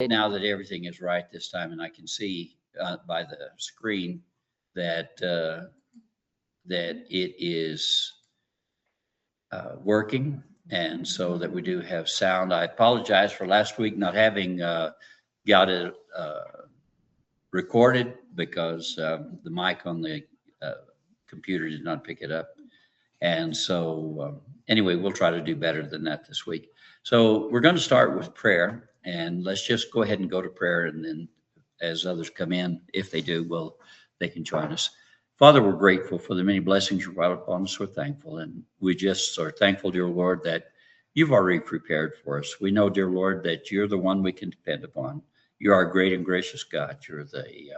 Now that everything is right this time, and I can see by the screen that that it is working, and so that we do have sound. I apologize for last week not having got it recorded because the mic on the uh, computer did not pick it up. And so, anyway, we'll try to do better than that this week. So, we're going to start with prayer, and let's just go ahead and go to prayer. And then, as others come in, if they do, they can join us. Father, we're grateful for the many blessings you brought upon us. We're thankful, and we just are thankful, dear Lord, that you've already prepared for us. We know, dear Lord, that you're the one we can depend upon. You are a great and gracious God. You're the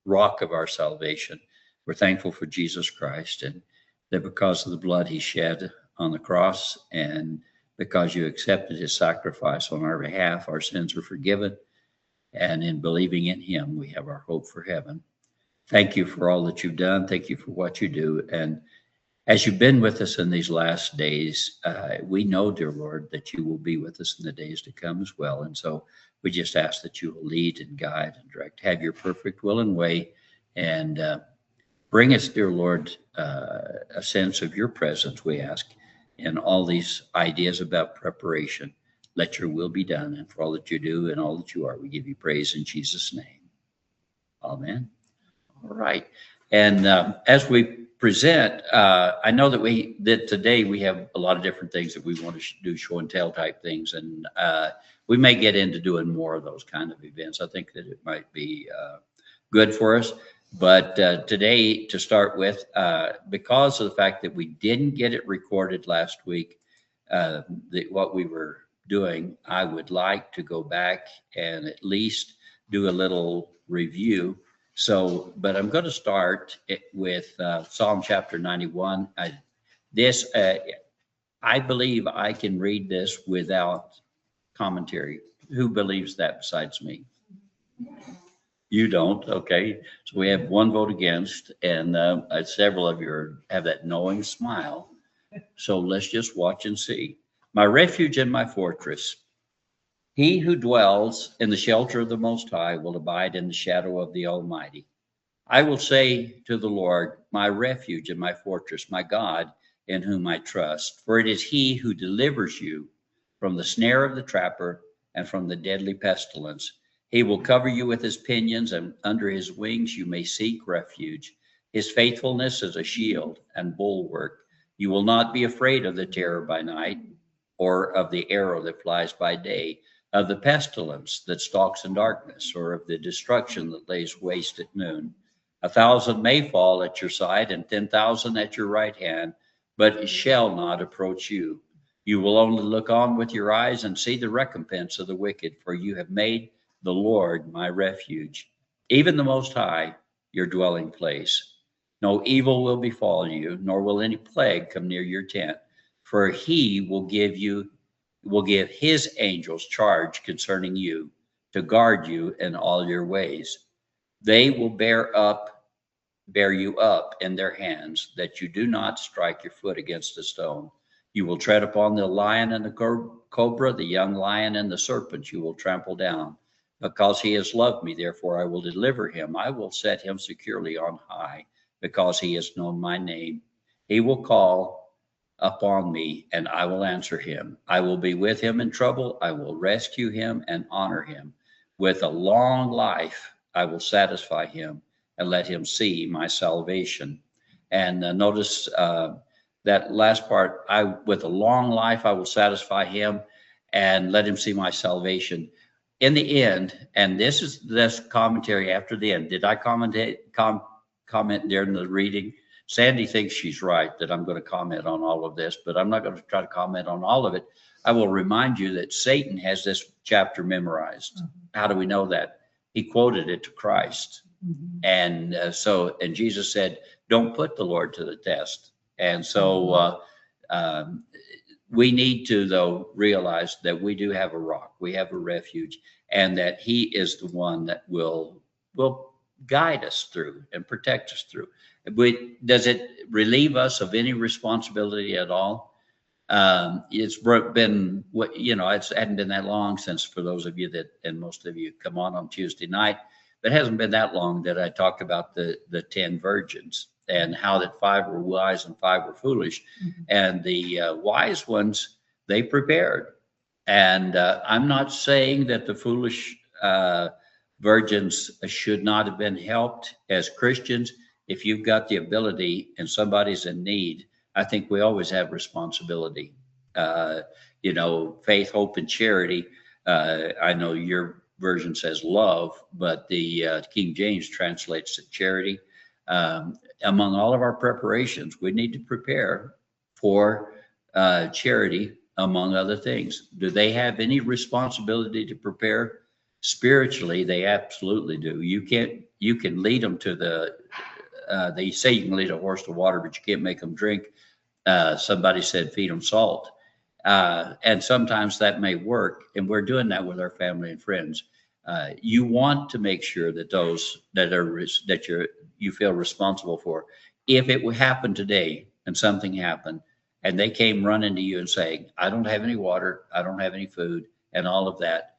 rock of our salvation. We're thankful for Jesus Christ, and that because of the blood he shed on the cross and because you accepted his sacrifice on our behalf, our sins are forgiven. And in believing in him, we have our hope for heaven. Thank you for all that you've done. Thank you for what you do. And as you've been with us in these last days, we know, dear Lord, that you will be with us in the days to come as well. And so we just ask that you will lead and guide and direct, have your perfect will and way, and bring us, dear Lord, a sense of your presence, we ask, in all these ideas about preparation. Let your will be done. And for all that you do and all that you are, we give you praise in Jesus' name. Amen. All right. And as we present, I know that today we have a lot of different things that we want to do, show and tell type things. And we may get into doing more of those kind of events. I think that it might be good for us. But today, to start with, because of the fact that we didn't get it recorded last week, what we were doing, I would like to go back and at least do a little review. So, but I'm going to start with Psalm chapter 91. I believe I can read this without commentary. Who believes that besides me? You don't, okay. So we have one vote against, and several of you have that knowing smile. So let's just watch and see. My refuge and my fortress. He who dwells in the shelter of the Most High will abide in the shadow of the Almighty. I will say to the Lord, my refuge and my fortress, my God, in whom I trust. For it is he who delivers you from the snare of the trapper and from the deadly pestilence. He will cover you with his pinions, and under his wings you may seek refuge. His faithfulness is a shield and bulwark. You will not be afraid of the terror by night, or of the arrow that flies by day, of the pestilence that stalks in darkness, or of the destruction that lays waste at noon. 1,000 may fall at your side, and 10,000 at your right hand, but it shall not approach you. You will only look on with your eyes and see the recompense of the wicked, for you have made the Lord my refuge, even the Most High, your dwelling place. No evil will befall you, nor will any plague come near your tent, for he will give his angels charge concerning you, to guard you in all your ways. They will bear you up in their hands, that you do not strike your foot against a stone. You will tread upon the lion and the cobra, the young lion and the serpent you will trample down. Because he has loved me, therefore I will deliver him. I will set him securely on high, because he has known my name. He will call upon me, and I will answer him. I will be with him in trouble. I will rescue him and honor him. With a long life I will satisfy him and let him see my salvation. And notice that last part, with a long life I will satisfy him and let him see my salvation. In the end, and this is this commentary after the end. Did I comment during the reading? Sandy thinks she's right, that I'm going to comment on all of this, but I'm not going to try to comment on all of it. I will remind you that Satan has this chapter memorized. Mm-hmm. How do we know that? He quoted it to Christ. Mm-hmm. And Jesus said, don't put the Lord to the test. And so we need to, though, realize that we do have a rock, we have a refuge, and that he is the one that will guide us through and protect us through. Does it relieve us of any responsibility at all? It's been what, it hadn't been that long since, for those of you that, and most of you come on Tuesday night, but it hasn't been that long that I talked about the 10 virgins and how that 5 were wise and 5 were foolish. Mm-hmm. And the wise ones, they prepared. And I'm not saying that the foolish virgins should not have been helped. As Christians, if you've got the ability and somebody's in need, I think we always have responsibility. Faith, hope, and charity. I know your version says love, but the King James translates it charity. Among all of our preparations, we need to prepare for charity, among other things. Do they have any responsibility to prepare? Spiritually, they absolutely do. You can lead them to they say you can lead a horse to water, but you can't make them drink. Somebody said feed them salt. And sometimes that may work. And we're doing that with our family and friends. You want to make sure that those that you feel responsible for, if it would happen today and something happened and they came running to you and saying, I don't have any water, I don't have any food, and all of that,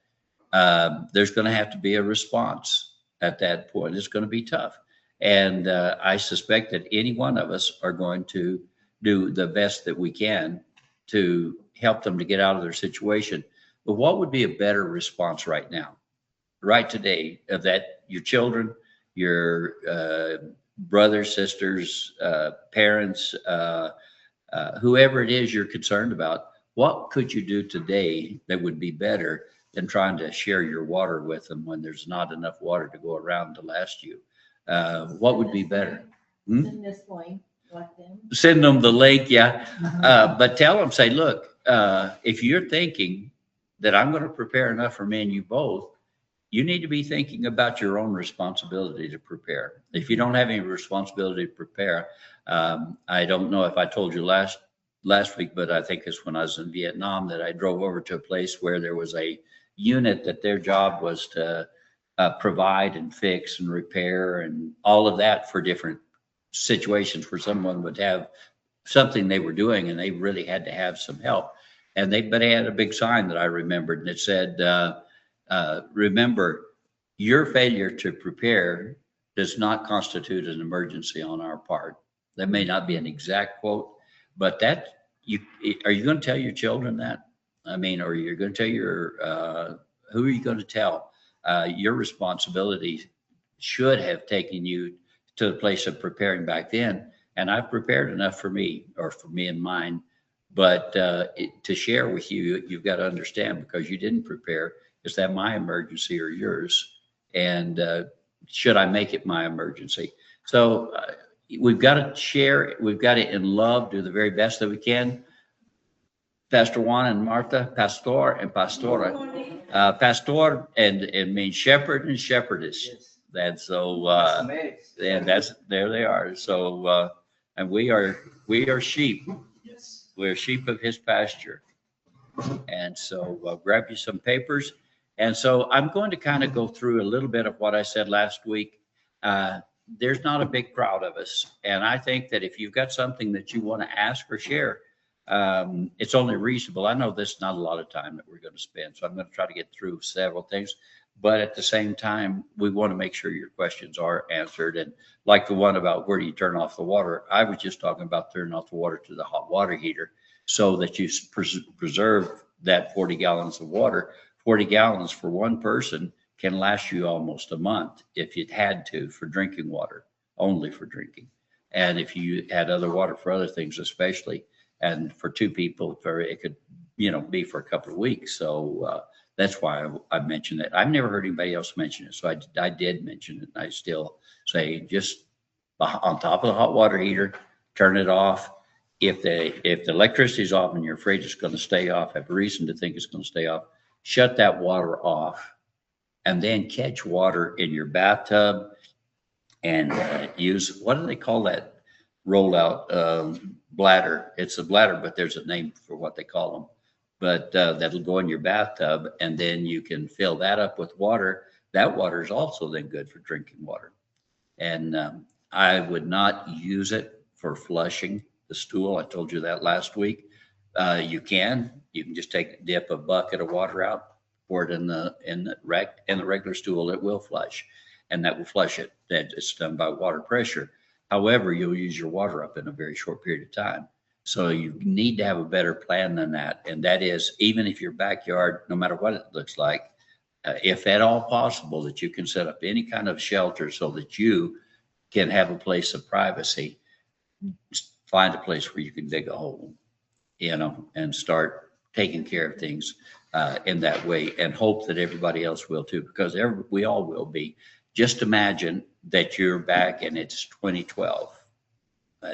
there's going to have to be a response at that point. It's going to be tough. And I suspect that any one of us are going to do the best that we can to help them to get out of their situation. But what would be a better response right now, right today, of that your children, your brothers, sisters, parents, whoever it is you're concerned about, what could you do today that would be better than trying to share your water with them when there's not enough water to go around to last you? What would be better? Send this link, send them the link, yeah. But tell them, say, look, if you're thinking that I'm going to prepare enough for me and you both, you need to be thinking about your own responsibility to prepare. If you don't have any responsibility to prepare, I don't know if I told you last week, but I think it's when I was in Vietnam that I drove over to a place where there was a unit that their job was to provide and fix and repair and all of that for different situations where someone would have something they were doing and they really had to have some help. And they had a big sign that I remembered, and it said, remember, your failure to prepare does not constitute an emergency on our part. That may not be an exact quote, but are you going to tell your children that? I mean, or you're going to tell who are you going to tell? Your responsibility should have taken you to the place of preparing back then. And I've prepared enough for me and mine. But to share with you, you've got to understand, because you didn't prepare, is that my emergency or yours? And should I make it my emergency? So we've got to share. We've got to, in love, do the very best that we can. Pastor Juan and Martha, pastor and pastora. Pastor and means shepherd and shepherdess. Yes. And so, and there they are. So, and we are sheep. Yes. We're sheep of his pasture. And so grab you some papers. And so I'm going to kind of go through a little bit of what I said last week. There's not a big crowd of us. And I think that if you've got something that you want to ask or share, it's only reasonable. I know this is not a lot of time that we're going to spend, so I'm going to try to get through several things. But at the same time, we want to make sure your questions are answered. And like the one about where do you turn off the water, I was just talking about turning off the water to the hot water heater so that you preserve that 40 gallons of water. 40 gallons for one person can last you almost a month if you had to, for drinking water, only for drinking. And if you had other water for other things, especially, and for two people, it could, be for a couple of weeks. So that's why I mentioned it. I've never heard anybody else mention it. So I did mention it. And I still say, just on top of the hot water heater, turn it off. If the electricity is off and you're afraid it's going to stay off, have a reason to think it's going to stay off, shut that water off, and then catch water in your bathtub and use, what do they call that rollout bladder? It's a bladder, but there's a name for what they call them. But that'll go in your bathtub, and then you can fill that up with water. That water is also then good for drinking water. And I would not use it for flushing the stool. I told you that last week. You can just dip a bucket of water out, pour it in the regular stool. It will flush, and that will flush it. That it's done by water pressure. However, you'll use your water up in a very short period of time. So you need to have a better plan than that. And that is, even if your backyard, no matter what it looks like, if at all possible, that you can set up any kind of shelter so that you can have a place of privacy. Find a place where you can dig a hole, and start taking care of things in that way, and hope that everybody else will too, because we all will be. Just imagine that you're back and it's 2012.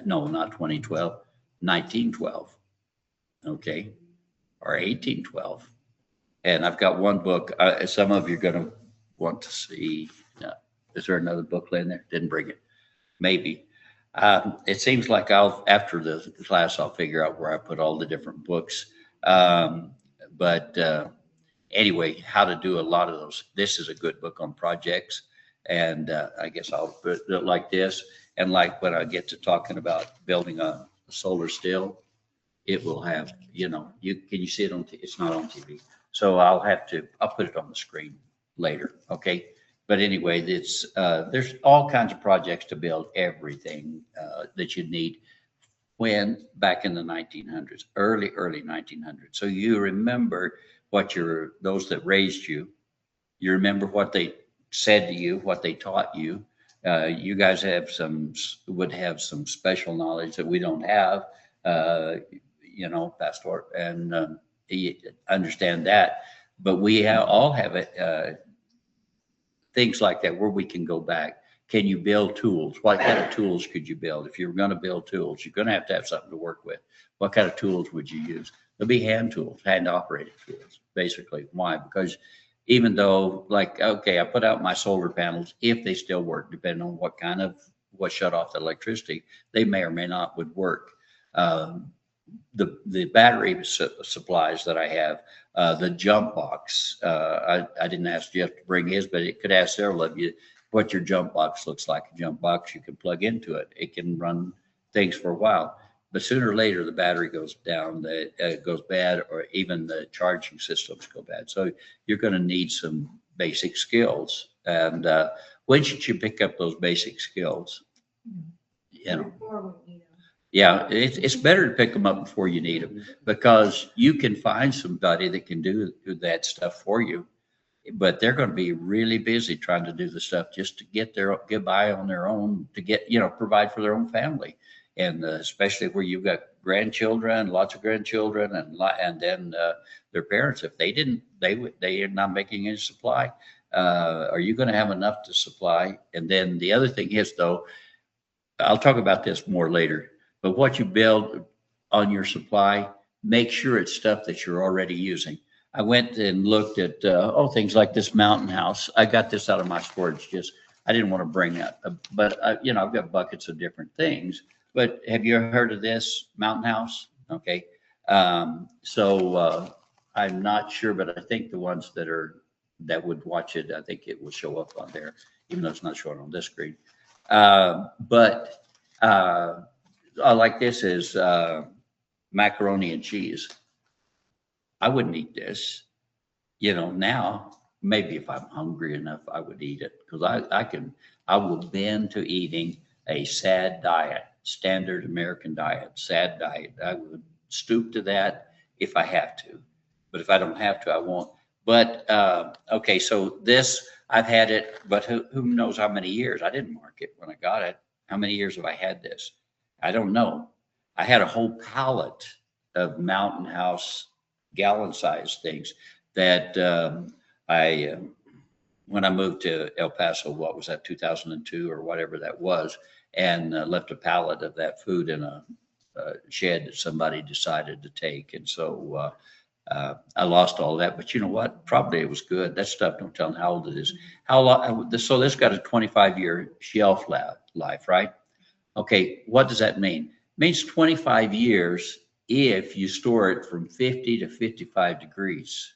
No, not 2012, 1912. Okay. Or 1812. And I've got one book. Some of you are going to want to see. Is there another book in there? Didn't bring it. Maybe. It seems like after the class, I'll figure out where I put all the different books. But anyway, how to do a lot of those. This is a good book on projects. And I guess I'll put it like this. And like when I get to talking about building a solar still, it will have, can you see it on, it's not on TV. So I'll put it on the screen later. Okay. But anyway, there's all kinds of projects to build everything that you need when back in the 1900s, early 1900s. So you remember those that raised you, you remember what they said to you, what they taught you. You guys would have some special knowledge that we don't have, Pastor, and you understand that. But we all have it. Things like that where we can go back. Can you build tools? What kind of tools could you build? If you're going to build tools, you're going to have something to work with. What kind of tools would you use? There'll be hand tools, hand operated tools, basically. Why? Because even though, okay, I put out my solar panels, if they still work, depending on what shut off the electricity, they may or may not would work. The battery supplies that I have, the jump box. I didn't ask Jeff to bring his, but it could ask several of you what your jump box looks like. A jump box you can plug into it. It can run things for a while, but sooner or later the battery goes down, it goes bad, or even the charging systems go bad. So you're going to need some basic skills. And when should you pick up those basic skills? Yeah, it's better to pick them up before you need them, because you can find somebody that can do that stuff for you, but they're going to be really busy trying to do the stuff just to get by on their own, to provide for their own family. And especially where you've got grandchildren, lots of grandchildren, and then their parents, if they are not making any supply, are you going to have enough to supply? And then the other thing is, though, I'll talk about this more later, but what you build on your supply, make sure it's stuff that you're already using. I went and looked at things like this mountain house. I got this out of my storage. I didn't want to bring that, but I've got buckets of different things. But have you heard of this mountain house? Okay, so I'm not sure, but I think the ones that would watch it, I think it will show up on there, even though it's not showing on this screen. Like this is macaroni and cheese. I wouldn't eat this. Now maybe if I'm hungry enough, I would eat it, because I will bend to eating a sad diet, standard American diet, sad diet. I would stoop to that if I have to, but if I don't have to, I won't. But okay, so this, I've had it, but who knows how many years? I didn't mark it when I got it. How many years have I had this? I don't know. I had a whole pallet of Mountain House gallon-sized things that when I moved to El Paso, what was that, 2002 or whatever that was, and left a pallet of that food in a shed that somebody decided to take. And so I lost all that, but you know what? Probably it was good. That stuff, don't tell them how old it is. How long? So this got a 25-year shelf life, right? Okay, what does that mean? It means 25 years if you store it from 50 to 55 degrees.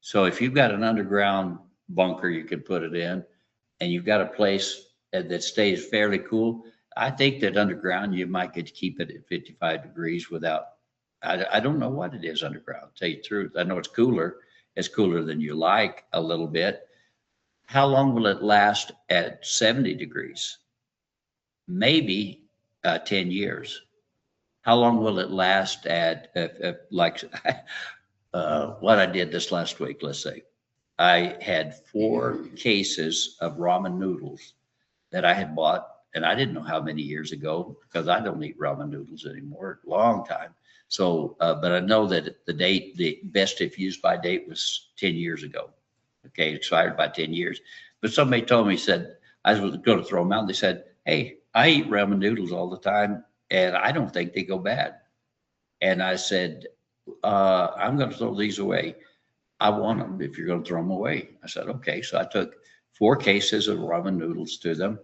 So if you've got an underground bunker you can put it in, and you've got a place that stays fairly cool, I think that underground you might get to keep it at 55 degrees without I don't know what it is underground, to tell you the truth. I know it's cooler. It's cooler than you like a little bit. How long will it last at 70 degrees? Maybe 10 years. How long will it last at, like, what I did this last week, let's say. I had 4 cases of ramen noodles that I had bought, and I didn't know how many years ago, because I don't eat ramen noodles anymore, long time. So, but I know that the best if used by date was 10 years ago. Okay, expired by 10 years. But somebody told me, said, I was going to throw them out. They said, hey, I eat ramen noodles all the time, and I don't think they go bad. And I said, I'm going to throw these away. I want them if you're going to throw them away. I said, okay. So I took 4 cases of ramen noodles to them,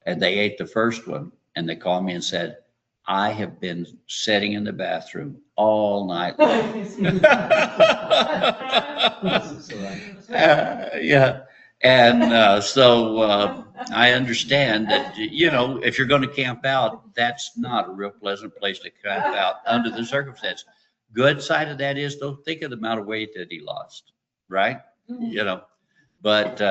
and they ate the first one. And they called me and said, I have been sitting in the bathroom all night long. Yeah. And so I understand that, you know, if you're going to camp out, that's not a real pleasant place to camp out under the circumstance. Good side of that is, though, think of the amount of weight that he lost, right? You know, but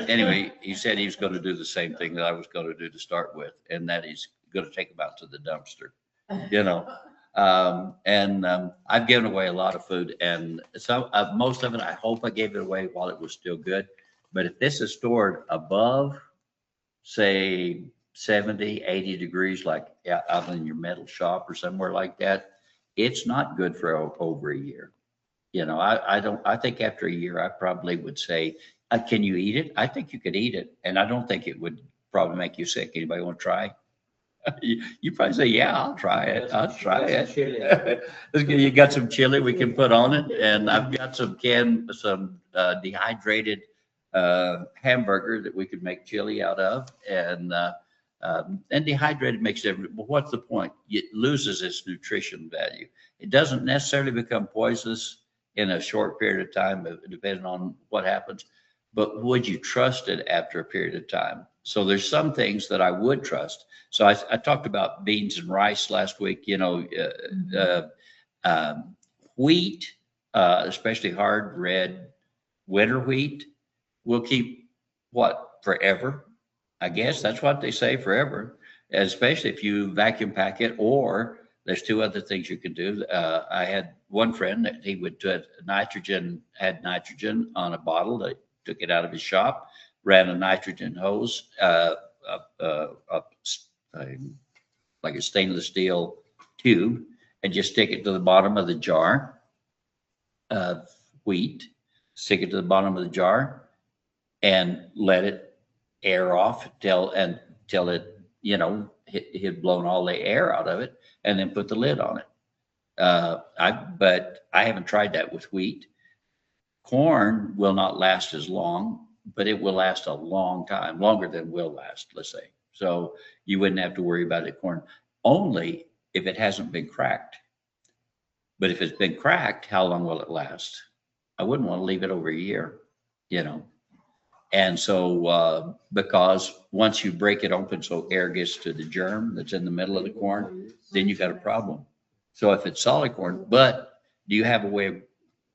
anyway, he said he was going to do the same thing that I was going to do to start with, and that he's going to take them out to the dumpster, you know. I've given away a lot of food, and some most of it, I hope I gave it away while it was still good. But if this is stored above, say, 70, 80 degrees, like out in your metal shop or somewhere like that, it's not good for over a year. You know, I think after a year, I probably would say, can you eat it? I think you could eat it. And I don't think it would probably make you sick. Anybody want to try? You probably say, yeah, I'll try it. I'll try it. You got some chili we can put on it. And I've got some dehydrated hamburger that we could make chili out of. And dehydrated makes different. But what's the point? It loses its nutrition value. It doesn't necessarily become poisonous in a short period of time, depending on what happens. But would you trust it after a period of time? So there's some things that I would trust. So I talked about beans and rice last week. You know, wheat, especially hard red winter wheat, will keep what, forever? I guess that's what they say, forever, especially if you vacuum pack it. Or there's 2 other things you can do. I had one friend that he would had nitrogen on a bottle. They took it out of his shop, ran a nitrogen hose like a stainless steel tube, and just stick it to the bottom of the jar of wheat, stick it to the bottom of the jar, and let it air off till it, you know, he'd blown all the air out of it, and then put the lid on it. But I haven't tried that with wheat. Corn will not last as long, but it will last a long time, longer than will last, let's say. So you wouldn't have to worry about it, corn, only if it hasn't been cracked. But if it's been cracked, how long will it last? I wouldn't want to leave it over a year, you know. And so, because once you break it open so air gets to the germ that's in the middle of the corn, then you got a problem. So if it's solid corn, but do you have a way of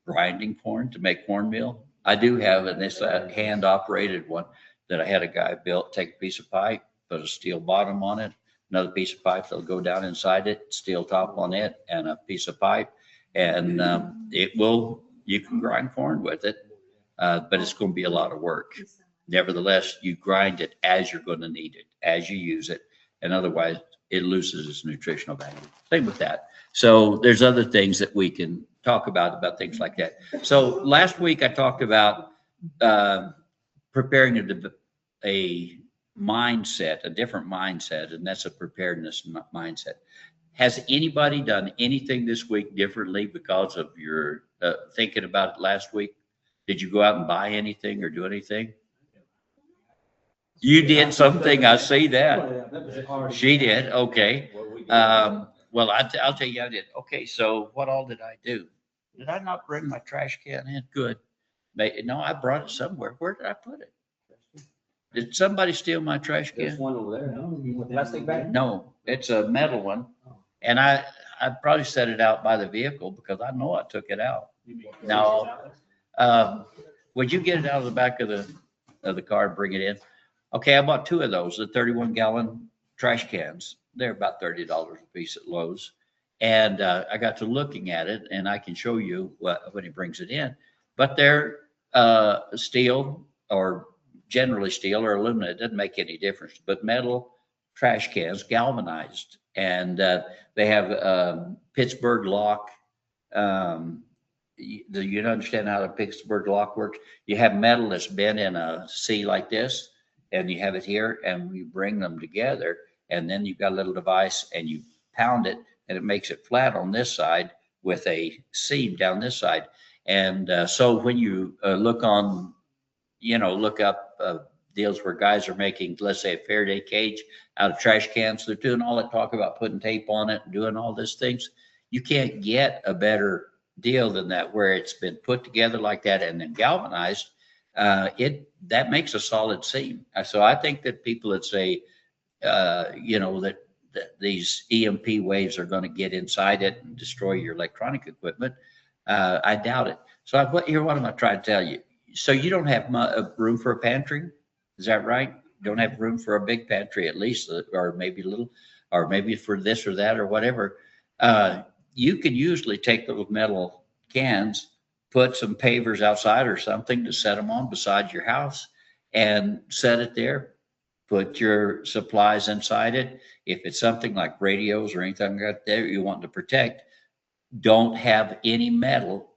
grinding corn to make cornmeal? I do have, and it's a hand operated one that I had a guy build, take a piece of pipe, put a steel bottom on it, another piece of pipe that'll go down inside it, steel top on it, and a piece of pipe. And you can grind corn with it. But it's going to be a lot of work. Nevertheless, you grind it as you're going to need it, as you use it, and otherwise it loses its nutritional value. Same with that. So there's other things that we can talk about things like that. So last week I talked about preparing a mindset, a different mindset, and that's a preparedness mindset. Has anybody done anything this week differently because of your thinking about it last week? Did you go out and buy anything or do anything? You did something. I see that. She did. Okay. Well, I'll tell you, I did. Okay. So what all did I do? Did I not bring my trash can in? Good. No, I brought it somewhere. Where did I put it? Did somebody steal my trash can? There's one over there. No, plastic bag? No, it's a metal one. And I'd probably set it out by the vehicle because I know I took it out. Now, would you get it out of the back of the car and bring it in? Okay, I bought 2 of those, the 31-gallon trash cans. They're about $30 a piece at Lowe's. And I got to looking at it, and I can show you when he brings it in. But they're steel, or generally steel or aluminum. It doesn't make any difference. But metal trash cans, galvanized. And they have Pittsburgh lock. You understand how the Pittsburgh lock works? You have metal that's bent in a C like this, and you have it here, and you bring them together, and then you've got a little device, and you pound it, and it makes it flat on this side with a seam down this side. And so when you look up deals where guys are making, let's say, a Faraday cage out of trash cans, they're doing all that talk about putting tape on it and doing all these things. You can't get a better deal than that, where it's been put together like that and then galvanized. That makes a solid seam. So I think that people that say, that these EMP waves are going to get inside it and destroy your electronic equipment, I doubt it. So what am I trying to tell you? So you don't have room for a pantry? Is that right? Don't have room for a big pantry at least, or maybe a little, or maybe for this or that or whatever. You can usually take those metal cans, put some pavers outside or something to set them on beside your house, and set it there. Put your supplies inside it. If it's something like radios or anything like that you want to protect, don't have any metal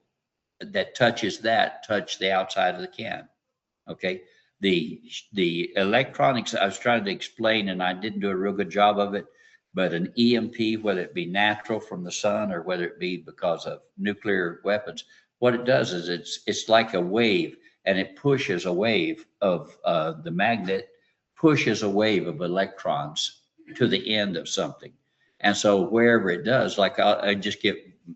that touch the outside of the can. Okay. The electronics, I was trying to explain, and I didn't do a real good job of it, but an EMP, whether it be natural from the sun or whether it be because of nuclear weapons, what it does is it's like a wave, and it pushes a wave of the magnet pushes a wave of electrons to the end of something. And so wherever it does, like I just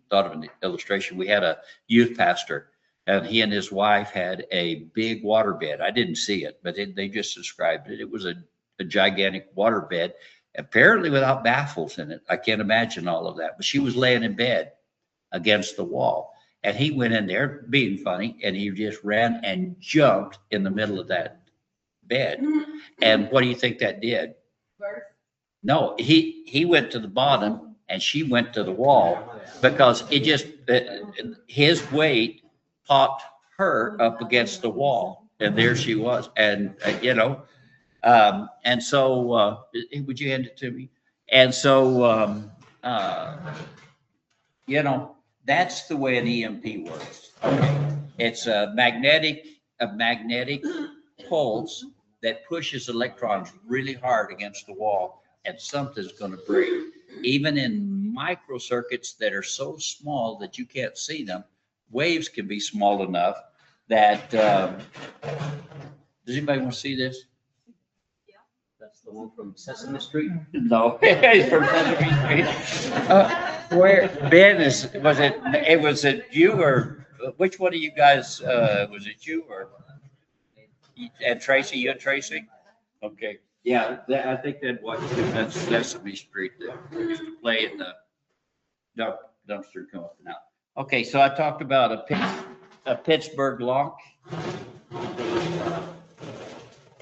thought of an illustration. We had a youth pastor, and he and his wife had a big water bed. I didn't see it, but they just described it. It was a gigantic water bed, apparently without baffles in it. I can't imagine all of that, but she was laying in bed against the wall. And he went in there being funny, and he just ran and jumped in the middle of that bed. And what do you think that did? No, he went to the bottom, and she went to the wall, because it just, his weight popped her up against the wall, and there she was. And, and so, would you hand it to me? And so, that's the way an EMP works. Okay. It's a magnetic pulse that pushes electrons really hard against the wall, and something's going to break. Even in microcircuits that are so small that you can't see them, waves can be small enough that, does anybody want to see this? Yeah. That's the one from Sesame Street? No, it's from Sesame Street. Where Ben was it you, or which one of you guys, was it you or and Tracy? You and Tracy? Okay. Yeah, I think that's Sesame Street that used to play in the dumpster come up and out. Okay, so I talked about a Pittsburgh lock.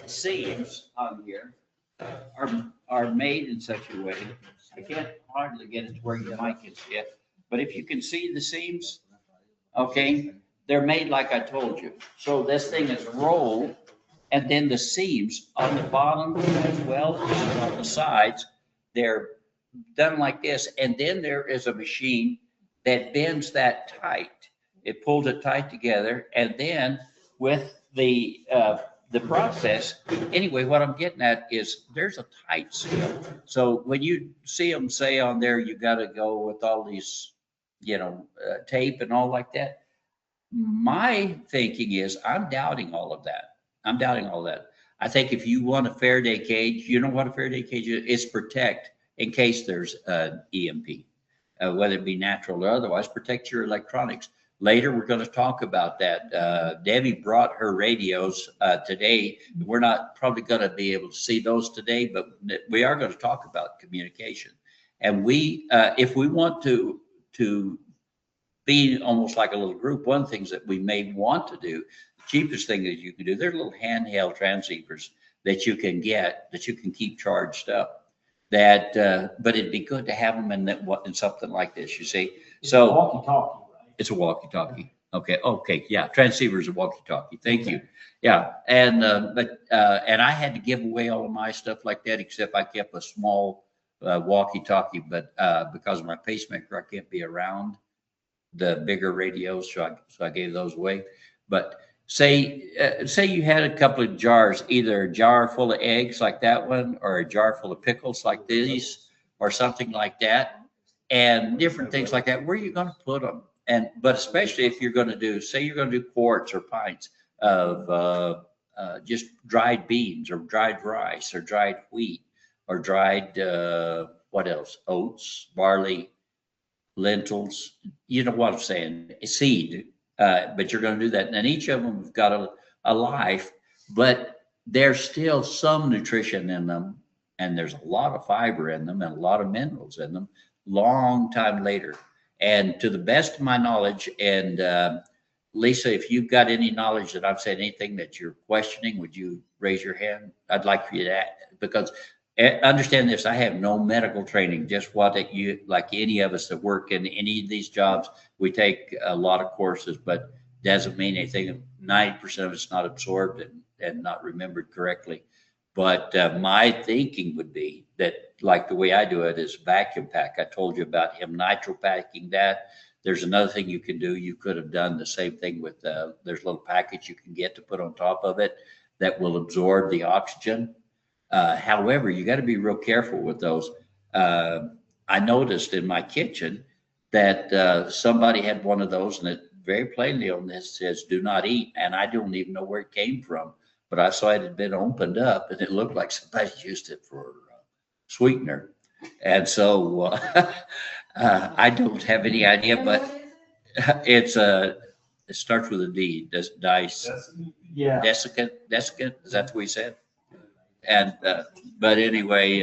Seams on here are made in such a way. I can't hardly get it to where your mic can see it, but if you can see the seams, okay, they're made like I told you. So this thing is rolled, and then the seams on the bottom as well as on the sides, they're done like this. And then there is a machine that bends that tight. It pulls it tight together, and then with the process, anyway, what I'm getting at is there's a tight seal. So when you see them say on there, you got to go with all these, tape and all like that. My thinking is I'm doubting all of that. I think if you want a Faraday cage, you know what a Faraday cage is? It's protect in case there's an EMP, whether it be natural or otherwise, protect your electronics. Later, we're going to talk about that. Debbie brought her radios today. We're not probably going to be able to see those today, but we are going to talk about communication. And if we want to be almost like a little group, one of the things that we may want to do, the cheapest thing that you can do, they're little handheld transceivers that you can get, that you can keep charged up. But it'd be good to have them in something like this, you see. It's So a walkie-talkie, right? it's a walkie-talkie. Okay, yeah, transceiver is a walkie-talkie. Thank you. Yeah, and I had to give away all of my stuff like that, except I kept a small walkie-talkie, but because of my pacemaker, I can't be around the bigger radios, so I gave those away. But say you had a couple of jars, either a jar full of eggs like that one, or a jar full of pickles like these, or something like that, and different things like that. Where are you going to put them? But especially if you're going to do, say you're going to do quarts or pints of just dried beans or dried rice or dried wheat or dried what else? Oats, barley, lentils. You know what I'm saying? Seed. But you're going to do that, and each of them have got a life, but there's still some nutrition in them, and there's a lot of fiber in them and a lot of minerals in them. Long time later. And to the best of my knowledge, and Lisa, if you've got any knowledge that I've said anything that you're questioning, would you raise your hand? I'd like for you to, because understand this, I have no medical training, just what you, like any of us that work in any of these jobs, we take a lot of courses, but doesn't mean anything. 90% of it's not absorbed and not remembered correctly. But my thinking would be that, like the way I do it, is vacuum pack. I told you about him nitro packing that. There's another thing you can do. You could have done the same thing with, there's a little package you can get to put on top of it that will absorb the oxygen. However, you got to be real careful with those. I noticed in my kitchen that somebody had one of those, and it very plainly on this says, do not eat. And I don't even know where it came from. But I saw it had been opened up, and it looked like somebody used it for sweetener. And so I don't have any idea, but it starts with a D. Dice. Yeah. Desiccant. Is that what we said? And but anyway,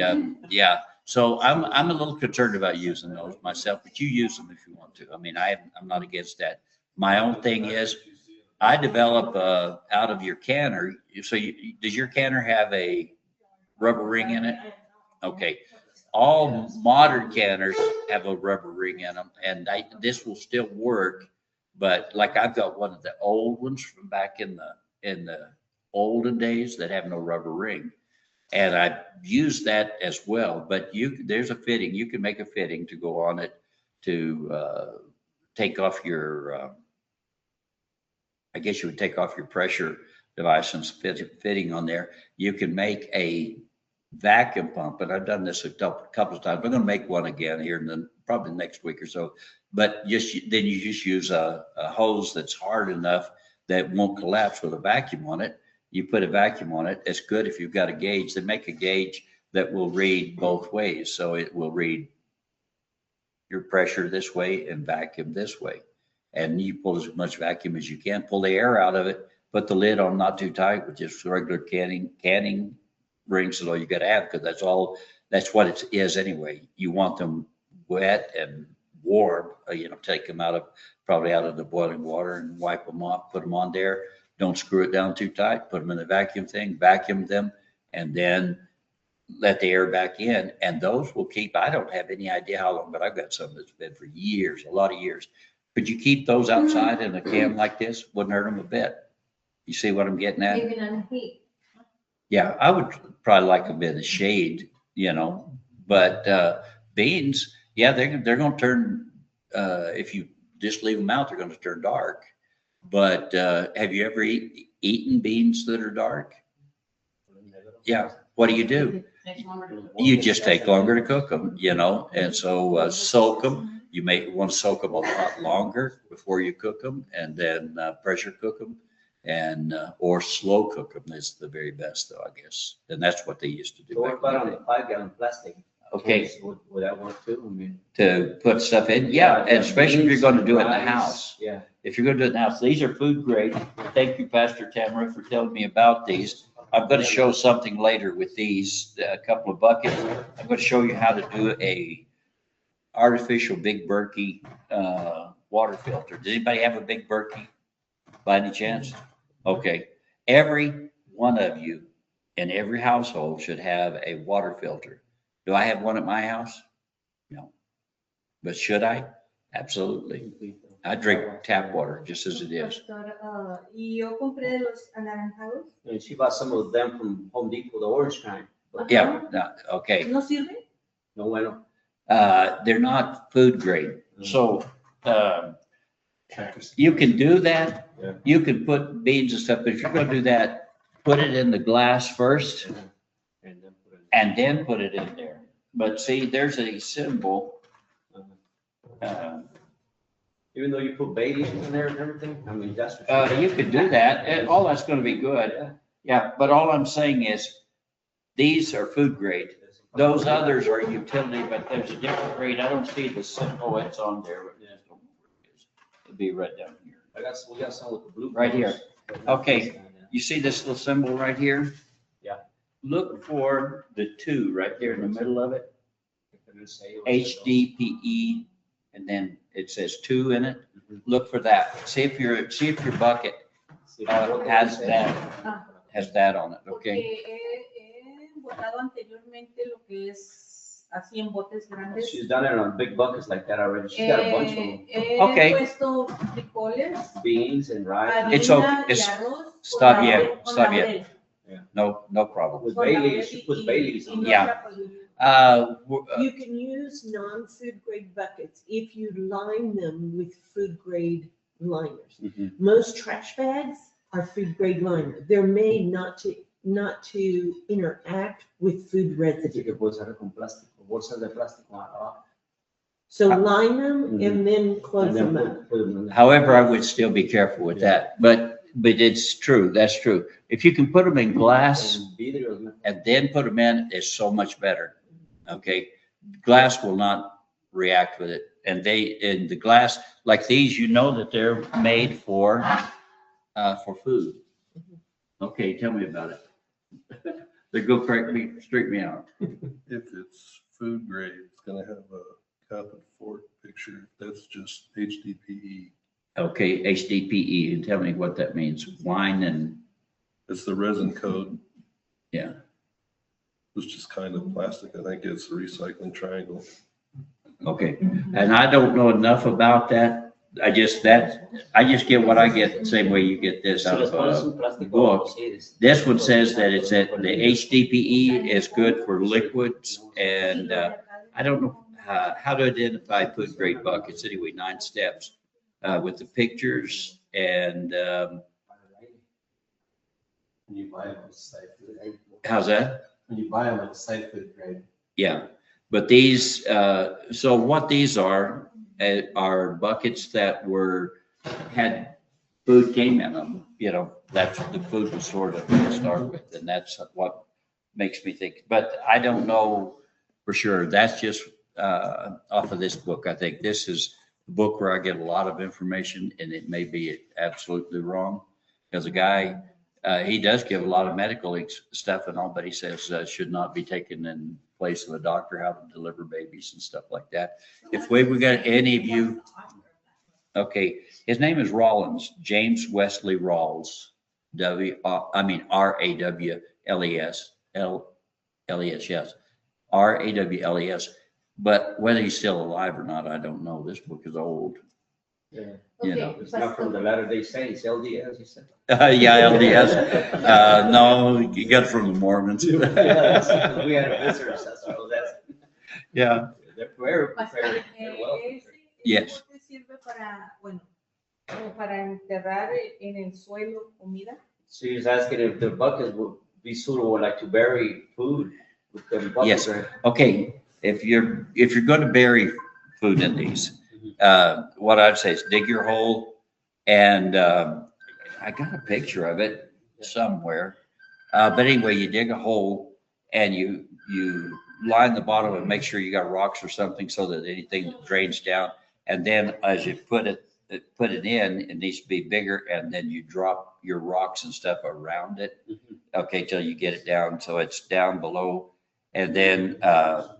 yeah. So I'm a little concerned about using those myself, but you use them if you want to. I mean, I'm not against that. My own thing is, I develop out of your canner. So does your canner have a rubber ring in it? Okay. All modern canners have a rubber ring in them, and this will still work. But like I've got one of the old ones from back in the olden days that have no rubber ring, and I use that as well. But there's a fitting. You can make a fitting to go on it to take off your. I guess you would take off your pressure device and fitting on there. You can make a vacuum pump, and I've done this a couple of times. We're going to make one again here in probably next week or so. But then you just use a hose that's hard enough that won't collapse with a vacuum on it. You put a vacuum on it. It's good if you've got a gauge. They make a gauge that will read both ways. So it will read your pressure this way and vacuum this way. And you pull as much vacuum as you can, pull the air out of it, put the lid on not too tight with just regular canning rings is all you got to have, because that's what it is anyway. You want them wet and warm, take them probably out of the boiling water and wipe them off, put them on there. Don't screw it down too tight, put them in the vacuum thing, vacuum them, and then let the air back in. And those will keep, I don't have any idea how long, but I've got some that's been for years, a lot of years. Could you keep those outside in a can like this? Wouldn't hurt them a bit. You see what I'm getting at? Even on heat. Yeah, I would probably like a bit of shade, but beans, yeah, they're going to turn, if you just leave them out, they're going to turn dark. But have you ever eaten beans that are dark? Yeah. What do? You just take longer to cook them, and so soak them. You may want to soak them a lot longer before you cook them, and then pressure cook them, and or slow cook them is the very best, though, I guess. And that's what they used to do. So what about on the 5-gallon plastic? Okay. Would that work too? I mean, To put stuff in, yeah, and especially if you're going to do it in the house. Yeah. If you're going to do it in the house, these are food grade. Thank you, Pastor Tamara, for telling me about these. I'm going to show something later with these, a couple of buckets. I'm going to show you how to do a artificial Big Berkey water filter. Does anybody have a Big Berkey by any chance? Okay. Every one of you in every household should have a water filter. Do I have one at my house? No. But should I? Absolutely. I drink tap water just as it is. Pastor, y yo compré de los anaranjados. And she bought some of them from Home Depot, the orange kind. But Yeah, no, okay. ¿No sirve? no bueno. They're not food grade. So you can do that. Yeah. You can put beans and stuff, but if you're going to do that, put it in the glass first And then put it. and then put it in there. But see, there's a symbol. Even though you put Baileys in there and everything, I mean, that's. what You could do that. All that's going to be good. Yeah, but all I'm saying is these are food grade. Those others are utility, but there's a different grade. I don't see the symbol. It's on there. It'll be right down here. We got some with the blue. Right here. colors. Okay. You see this little symbol right here? Yeah. Look for the 2 right there in the middle of it. H. HDPE, and then it says 2 in it. Look for that. See if your bucket has that on it, okay? Porque he botado anteriormente lo que es así en botes grandes. She's done it on big buckets like that already. She's got a bunch of them. He Okay. puesto frijoles, Beans and rice. It's harina okay. y arroz. Stop con yet, laurel- con stop yet. laurel. No problem. With Con laurel Baileys, she puts y- Baileys y on no it. Yeah. chapoy. You can use non-food grade buckets if you line them with food grade liners. Mhm. Most trash bags are food grade liner. They're made not to interact with food Así residue. que puedes hacer con plástico, bolsas de plástico abajo. So line them Mhm. and then close And then them up. put them in. However, I would still be careful with that, but it's true, that's true. If you can put them in glass And vidrios, ¿no? and then put them in, it's so much better, okay? Glass will not react with it, and in the glass, like these, you know that they're made for food. Okay, tell me about it. They go straight me out. If it's food grade, it's gonna have a cup and fork picture. That's just HDPE. Okay, HDPE, and tell me what that means, wine and, It's the resin code. yeah. It's just kind of plastic. I think it's a recycling triangle. Okay, and I don't know enough about that. I just get what I get, the same way you get this Si out les of pones a un plástico, book. sí, es- This one says that it's at the HDPE is good for liquids, and I don't know how to identify food grade buckets. Anyway, 9 steps with the pictures and When you buy them, it's safe. how's that? When you buy them, it's safe food grade. Yeah, but these, so what these are buckets that had food came in them, that's the food was sort of to start with, and that's what makes me think, but I don't know for sure. That's just off of this book. I think this is the book where I get a lot of information, and it may be absolutely wrong, because a guy, he does give a lot of medical stuff and all, but he says should not be taken in place of a doctor, how to deliver babies and stuff like that. If we got any of you, okay, his name is Rawlins, James Wesley Rawls, R-A-W-L-E-S, yes, R-A-W-L-E-S. But whether he's still alive or not, I don't know. This book is old. Yeah. You know. It's not from the Latter-day Saints, LDS, you said. Yeah, LDS. No, you got it from the Mormons. Yeah, we had a visitor, so that's. Yeah. They're very Pastor, prepared. They're well prepared. Yes. bote sirve para, bueno, como para enterrar en el suelo comida. She was asking if the buckets would be suitable, like to bury food with the buckets. Yes. Okay, if you're going to bury food in these, what I'd say is dig your hole, and I got a picture of it somewhere. But anyway, you dig a hole and you line the bottom and make sure you got rocks or something so that anything that drains down. And then as you put it in, it needs to be bigger, and then you drop your rocks and stuff around it. Okay, till you get it down so it's down below. And then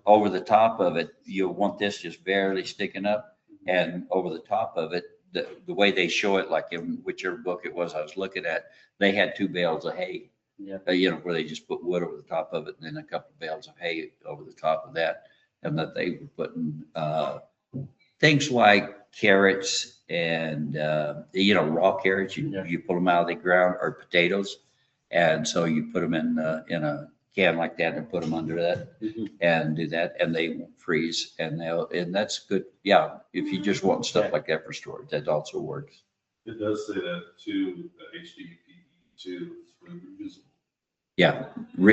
over the top of it, you'll want this just barely sticking up. And over the top of it, the way they show it, like in whichever book it was I was looking at, they had 2 bales of hay. Yeah. Where they just put wood over the top of it and then a couple of bales of hay over the top of that. And that they were putting things like carrots and, raw carrots, you pull them out of the ground, or potatoes. And so you put them in a can like that and put them under that and do that, and they won't freeze, and that's good. Yeah, if you just want stuff like that for storage, that also works. It does say that too, the HDPE too, is reusable. Yeah,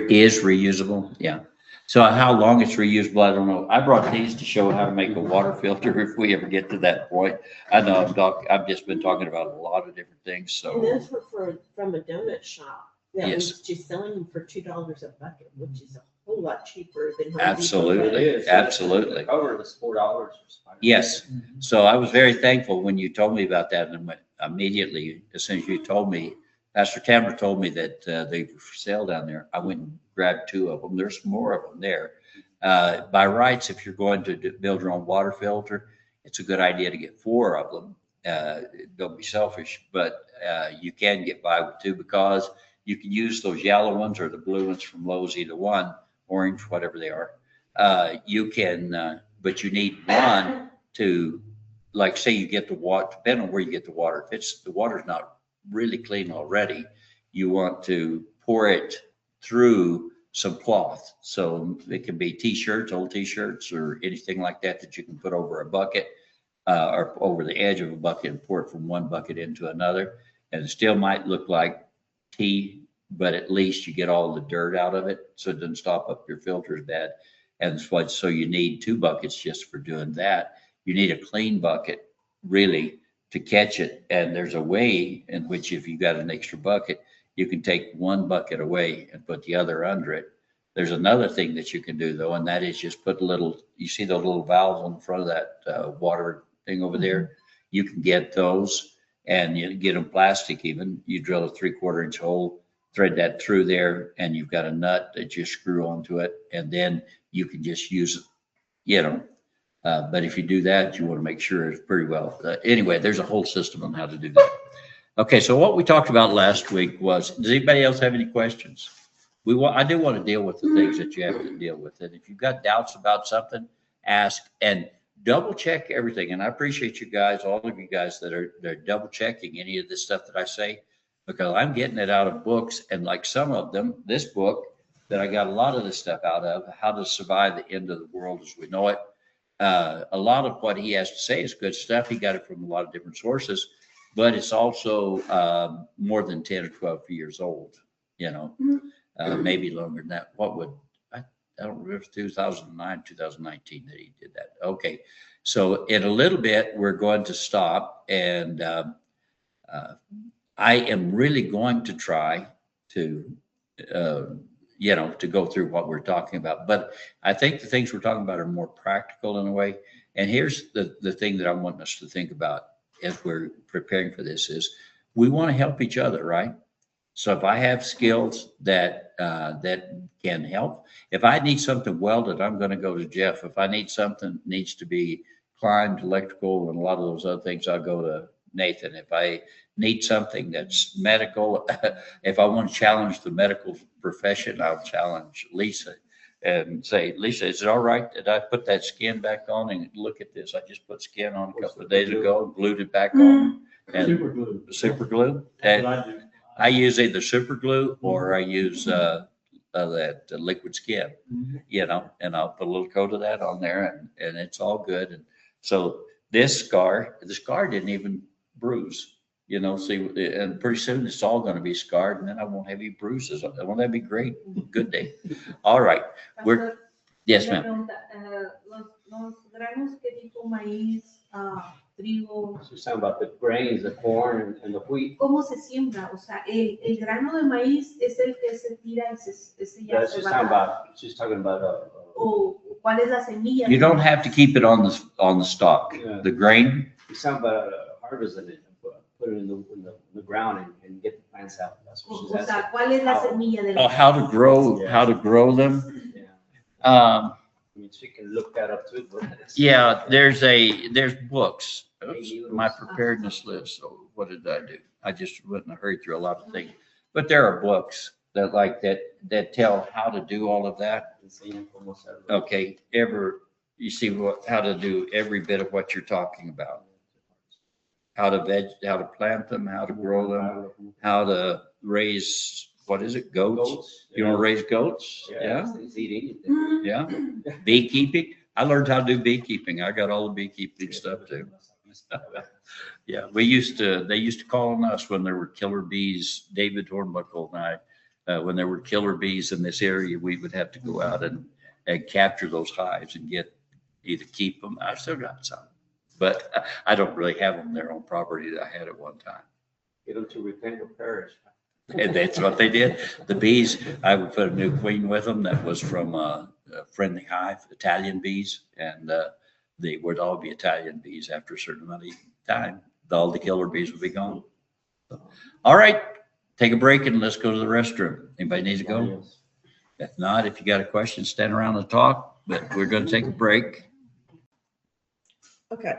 is reusable. Yeah. So how long it's reusable, I don't know. I brought these to show how to make a water filter if we ever get to that point. I know I've just been talking about a lot of different things. So And those were from a donut shop that Yes. was just selling them for $2 a bucket, which is a whole lot cheaper than Home Depot. Absolutely. It is. Absolutely. Cover this $4. Yes. So I was very thankful when you told me about that, and immediately, as soon as you told me, Pastor Tammer told me that they were for sale down there. I went and grabbed 2 of them. There's more of them there. By rights, if you're going to build your own water filter, it's a good idea to get 4 of them. Don't be selfish, but you can get by with 2, because you can use those yellow ones or the blue ones from Lowe's, either one, orange, whatever they are. You can, but you need 1 to, like, say you get the water, depending on where you get the water. If the water's not really clean already, you want to pour it through some cloth. So it can be t-shirts, old t-shirts, or anything like that you can put over a bucket or over the edge of a bucket and pour it from one bucket into another. And it still might look like tea, but at least you get all the dirt out of it, so it doesn't stop up your filter as bad. And so you need 2 buckets just for doing that. You need a clean bucket, really, to catch it. And there's a way in which, if you got an extra bucket, you can take 1 bucket away and put the other under it. There's another thing that you can do, though, and that is just put you see those little valves on the front of that water thing over there? You can get those, and you get them plastic even. You drill a 3/4 inch hole, thread that through there, and you've got a nut that you screw onto it, and then you can just use it, but if you do that, you want to make sure it's pretty well. Anyway, there's a whole system on how to do that. Okay, so what we talked about last week was, does anybody else have any questions? I do want to deal with the things that you have to deal with. And if you've got doubts about something, ask and double check everything. And I appreciate you guys, all of you guys that are double checking any of this stuff that I say, because I'm getting it out of books. And like some of them, this book that I got a lot of this stuff out of, How to Survive the End of the World as We Know It. A lot of what he has to say is good stuff. He got it from a lot of different sources, but it's also more than 10 or 12 years old, maybe longer than that. I don't remember, 2009, 2019 that he did that. Okay. So in a little bit, we're going to stop, and I am really going to try to, to go through what we're talking about. But I think the things we're talking about are more practical in a way. And here's the thing that I want us to think about as we're preparing for this is we want to help each other, right? So if I have skills that can help, if I need something welded, I'm going to go to Jeff. If I need something needs to be climbed, electrical, and a lot of those other things, I'll go to Nathan. If I need something that's medical, if I want to challenge the medical profession, I'll challenge Lisa and say, Lisa, is it all right that I put that skin back on? And look at this, I just put skin on a couple of days ago, glued it back on. And super glue. And I use either super glue or I use that liquid skin, and I'll put a little coat of that on there, and it's all good. And so the scar didn't even bruise, see, and pretty soon it's all going to be scarred, and then I won't have any bruises. Won't that be great? Good day. All right. Yes, ma'am. Los granos que dijo maíz, trigo. So you're talking about the grains, the corn and the wheat. ¿Cómo se siembra? O sea, el grano de maíz es el que se tira y ese ya se va. She's talking about O cuál es la semilla. You don't have to keep it on the stalk. Yeah. The grain. She's talking about harvesting it, put it in the ground and get the plants out. That's what she's O asking. sea, ¿cuál es la semilla de How to grow them. Yeah. Um, I mean, she can look that up too. but it's- yeah, there's books. Oops, my preparedness list. So what did I do? I just went in a hurry through a lot of things. But there are books that tell how to do all of that. Enseñan cómo hacerlo. Okay, you see how to do every bit of what you're talking about. How to plant them, how to grow them, how to raise, what is it, goats? Goats. You want to raise goats? Yeah, It's eating. yeah. Beekeeping. I learned how to do beekeeping. I got all the beekeeping stuff too. Yeah, they used to call on us when there were killer bees, David Hornbuckle and I, when there were killer bees in this area, we would have to go out and capture those hives and either keep them. I still got some, but I don't really have them there on property that I had at one time. Get them to repent or perish. And that's what they did. The bees, I would put a new queen with them that was from a friendly hive, Italian bees. And they would all be Italian bees after a certain amount of time. All the killer bees would be gone. All right, take a break and let's go to the restroom. Anybody needs to go? If not, if you got a question, stand around and talk, but we're going to take a break. Okay.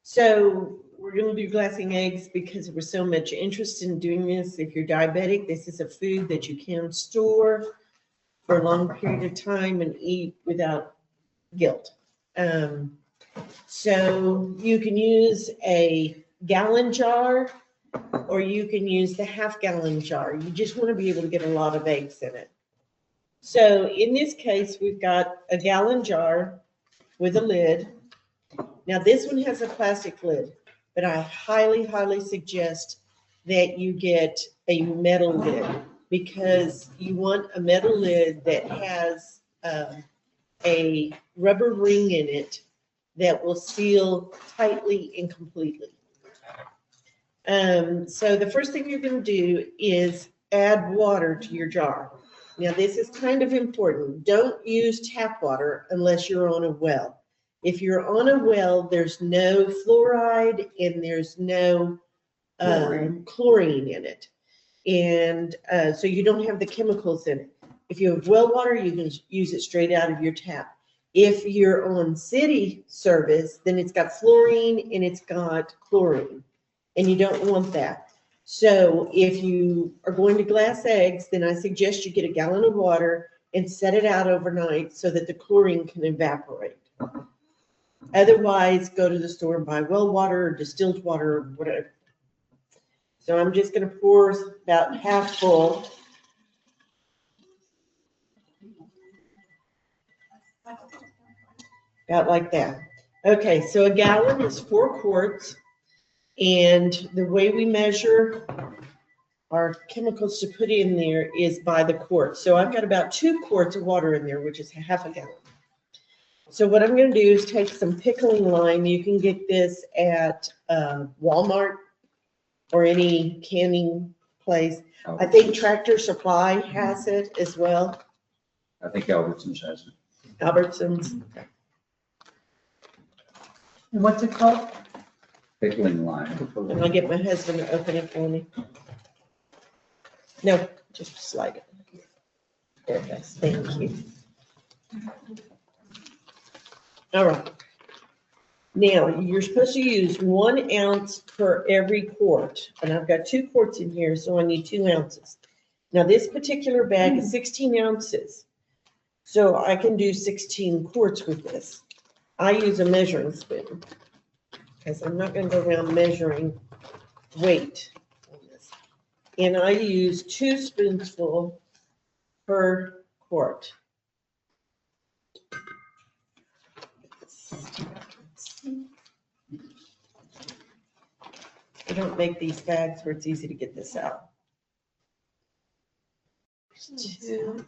So we're going to do glassing eggs because there was so much interest in doing this. If you're diabetic, this is a food that you can store for a long period of time and eat without guilt. So you can use a gallon jar or you can use the half-gallon jar. You just want to be able to get a lot of eggs in it. So in this case, we've got a gallon jar with a lid. Now this one has a plastic lid, but I highly, highly suggest that you get a metal lid because you want a metal lid that has a rubber ring in it that will seal tightly and completely. So the first thing you're going to do is add water to your jar. Now this is kind of important. Don't use tap water unless you're on a well. If you're on a well, there's no fluoride and there's no chlorine in it. And so you don't have the chemicals in it. If you have well water, you can use it straight out of your tap. If you're on city service, then it's got fluorine and it's got chlorine, and you don't want that. So if you are going to glass eggs, then I suggest you get a gallon of water and set it out overnight so that the chlorine can evaporate. Otherwise, go to the store and buy well water or distilled water or whatever. So I'm just going to pour about half full. About like that. Okay, so a gallon is 4 quarts. And the way we measure our chemicals to put in there is by the quart. So I've got about 2 quarts of water in there, which is half a gallon. So what I'm going to do is take some pickling lime. You can get this at Walmart or any canning place. I think Tractor Supply has it as well. I think Albertsons has it. Albertsons. And what's it called? Pickling lime. And I'll get my husband to open it for me. No, just slide it. There it goes. Thank you. All right. Now, you're supposed to use 1 ounce per every quart. And I've got 2 quarts in here, so I need 2 ounces. Now, this particular bag is 16 ounces. So I can do 16 quarts with this. I use a measuring spoon because I'm not going to go around measuring weight on this. And I use 2 spoonsful per quart. They don't make these bags where it's easy to get this out. 2.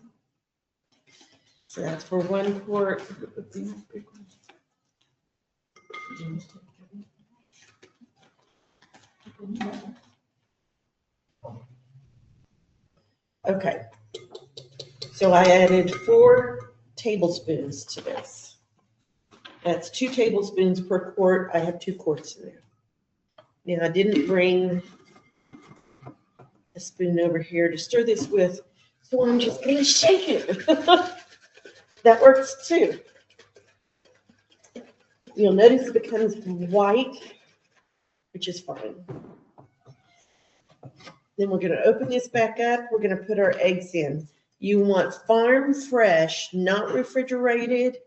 So that's for 1 quart. Okay. So I added 4 tablespoons to this. That's 2 tablespoons per quart. I have 2 quarts in there. Now I didn't bring a spoon over here to stir this with, so I'm just going to shake it. that works too. You'll notice it becomes white, which is fine. Then we're gonna open this back up. We're gonna put our eggs in. You want farm fresh, not refrigerated.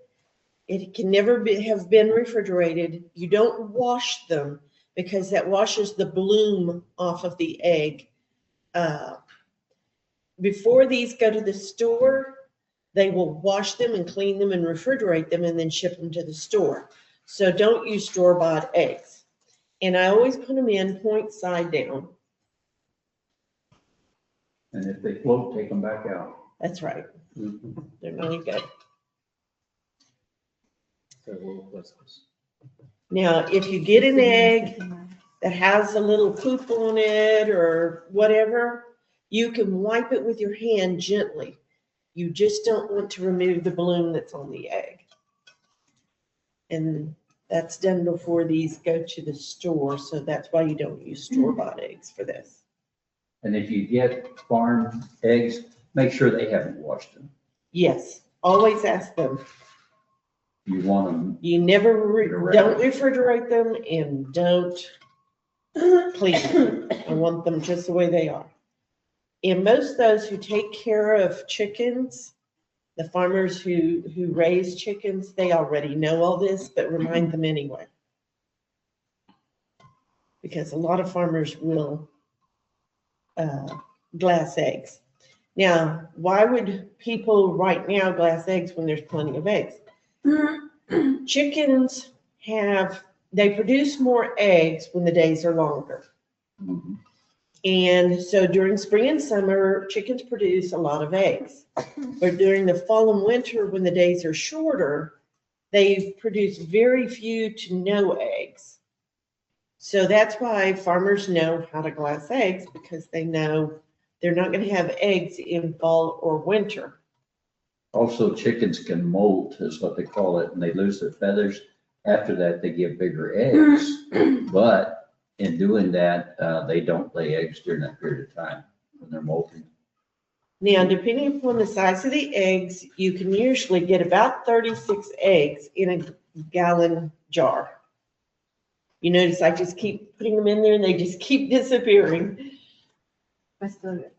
It can never have been refrigerated. You don't wash them because that washes the bloom off of the egg. Before these go to the store, they will wash them and clean them and refrigerate them and then ship them to the store. So don't use store-bought eggs. And I always put them in point side down. And if they float, take them back out. That's right. They're not any good. Now, if you get an egg that has a little poop on it or whatever, you can wipe it with your hand gently. You just don't want to remove the bloom that's on the egg. And that's done before these go to the store, so that's why you don't use store-bought eggs for this. And if you get farm eggs, make sure they haven't washed them. Yes, always ask them. You want them, You never, don't refrigerate them and don't clean them. I want them just the way they are. And most of those who take care of chickens, the farmers who raise chickens, they already know all this, but remind them anyway. Because a lot of farmers will glass eggs. Now, why would people right now glass eggs when there's plenty of eggs? Chickens they produce more eggs when the days are longer. Mhm. And so during spring and summer, chickens produce a lot of eggs. But during the fall and winter, when the days are shorter, they produce very few to no eggs. So that's why farmers know how to glass eggs, because they know they're not going to have eggs in fall or winter. Also, chickens can molt, is what they call it, and they lose their feathers. After that, they give bigger eggs. But in doing that, they don't lay eggs during that period of time when they're molting. Now, depending upon the size of the eggs, you can usually get about 36 eggs in a gallon jar. You notice I just keep putting them in there and they just keep disappearing. Pastor,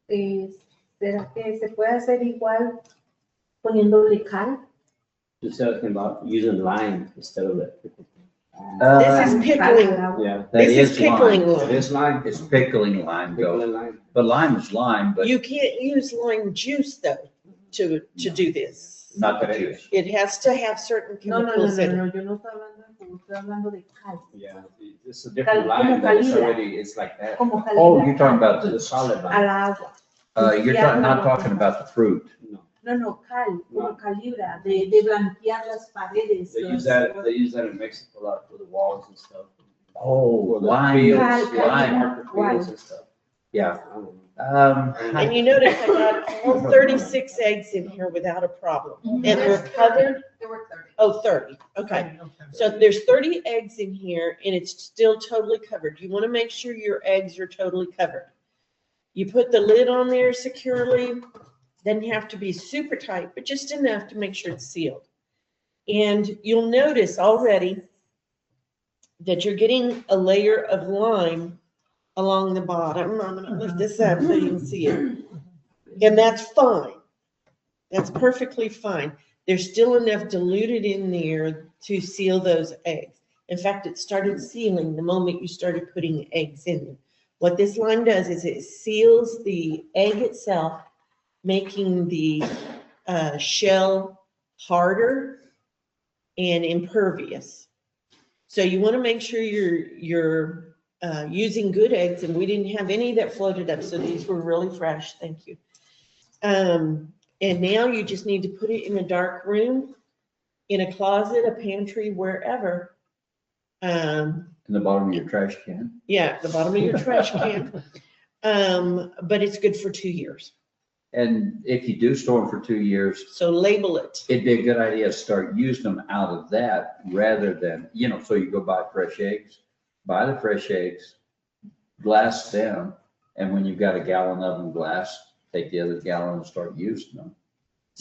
¿será que se puede hacer igual poniéndole cal? You're talking about using lime instead of it. This is pickling. Yeah, That This is pickling lime. it lime. is lime. It's pickling lime, Pickle go. and lime. But lime is lime, but You can't use lime juice though to do this. not the juice. It has to have certain No, chemicals in it. yo no estoy hablando de jugo, estoy hablando de cal. Yeah, it's a different Cal- lime, but it's como already, it's like that. Como Oh, you're talking about The the, solid a lime. la agua. you're not talking about the fruit. No. No, cal, como No. calibra, de blanquear las paredes. They use that in Mexico a lot for the walls and stuff. Oh, For the lime, fields, Cal- yeah, lime. marker fields and stuff. Yeah. I don't know. And you notice I got all 36 eggs in here without a problem. And they're covered. There were 30. Oh, 30. Okay. So there's 30 eggs in here and it's still totally covered. You want to make sure your eggs are totally covered. You put the lid on there securely. Doesn't have to be super tight, but just enough to make sure it's sealed. And you'll notice already that you're getting a layer of lime along the bottom. I'm going to lift this up so you can see it. And that's fine. That's perfectly fine. There's still enough diluted in there to seal those eggs. In fact, it started sealing the moment you started putting eggs in there. What this lime does is it seals the egg itself, making the shell harder and impervious. So you want to make sure you're using good eggs, and we didn't have any that floated up, so these were really fresh. Thank you. And now you just need to put it in a dark room, in a closet, a pantry, wherever. In the bottom of your trash can. Yeah, the bottom of your trash can. But it's good for 2 years. And if you do store them for 2 years, So label it. it'd be a good idea to start using them out of that rather than, so you go buy fresh eggs, buy the fresh eggs, glass them, and when you've got a gallon of them glass, take the other gallon and start using them.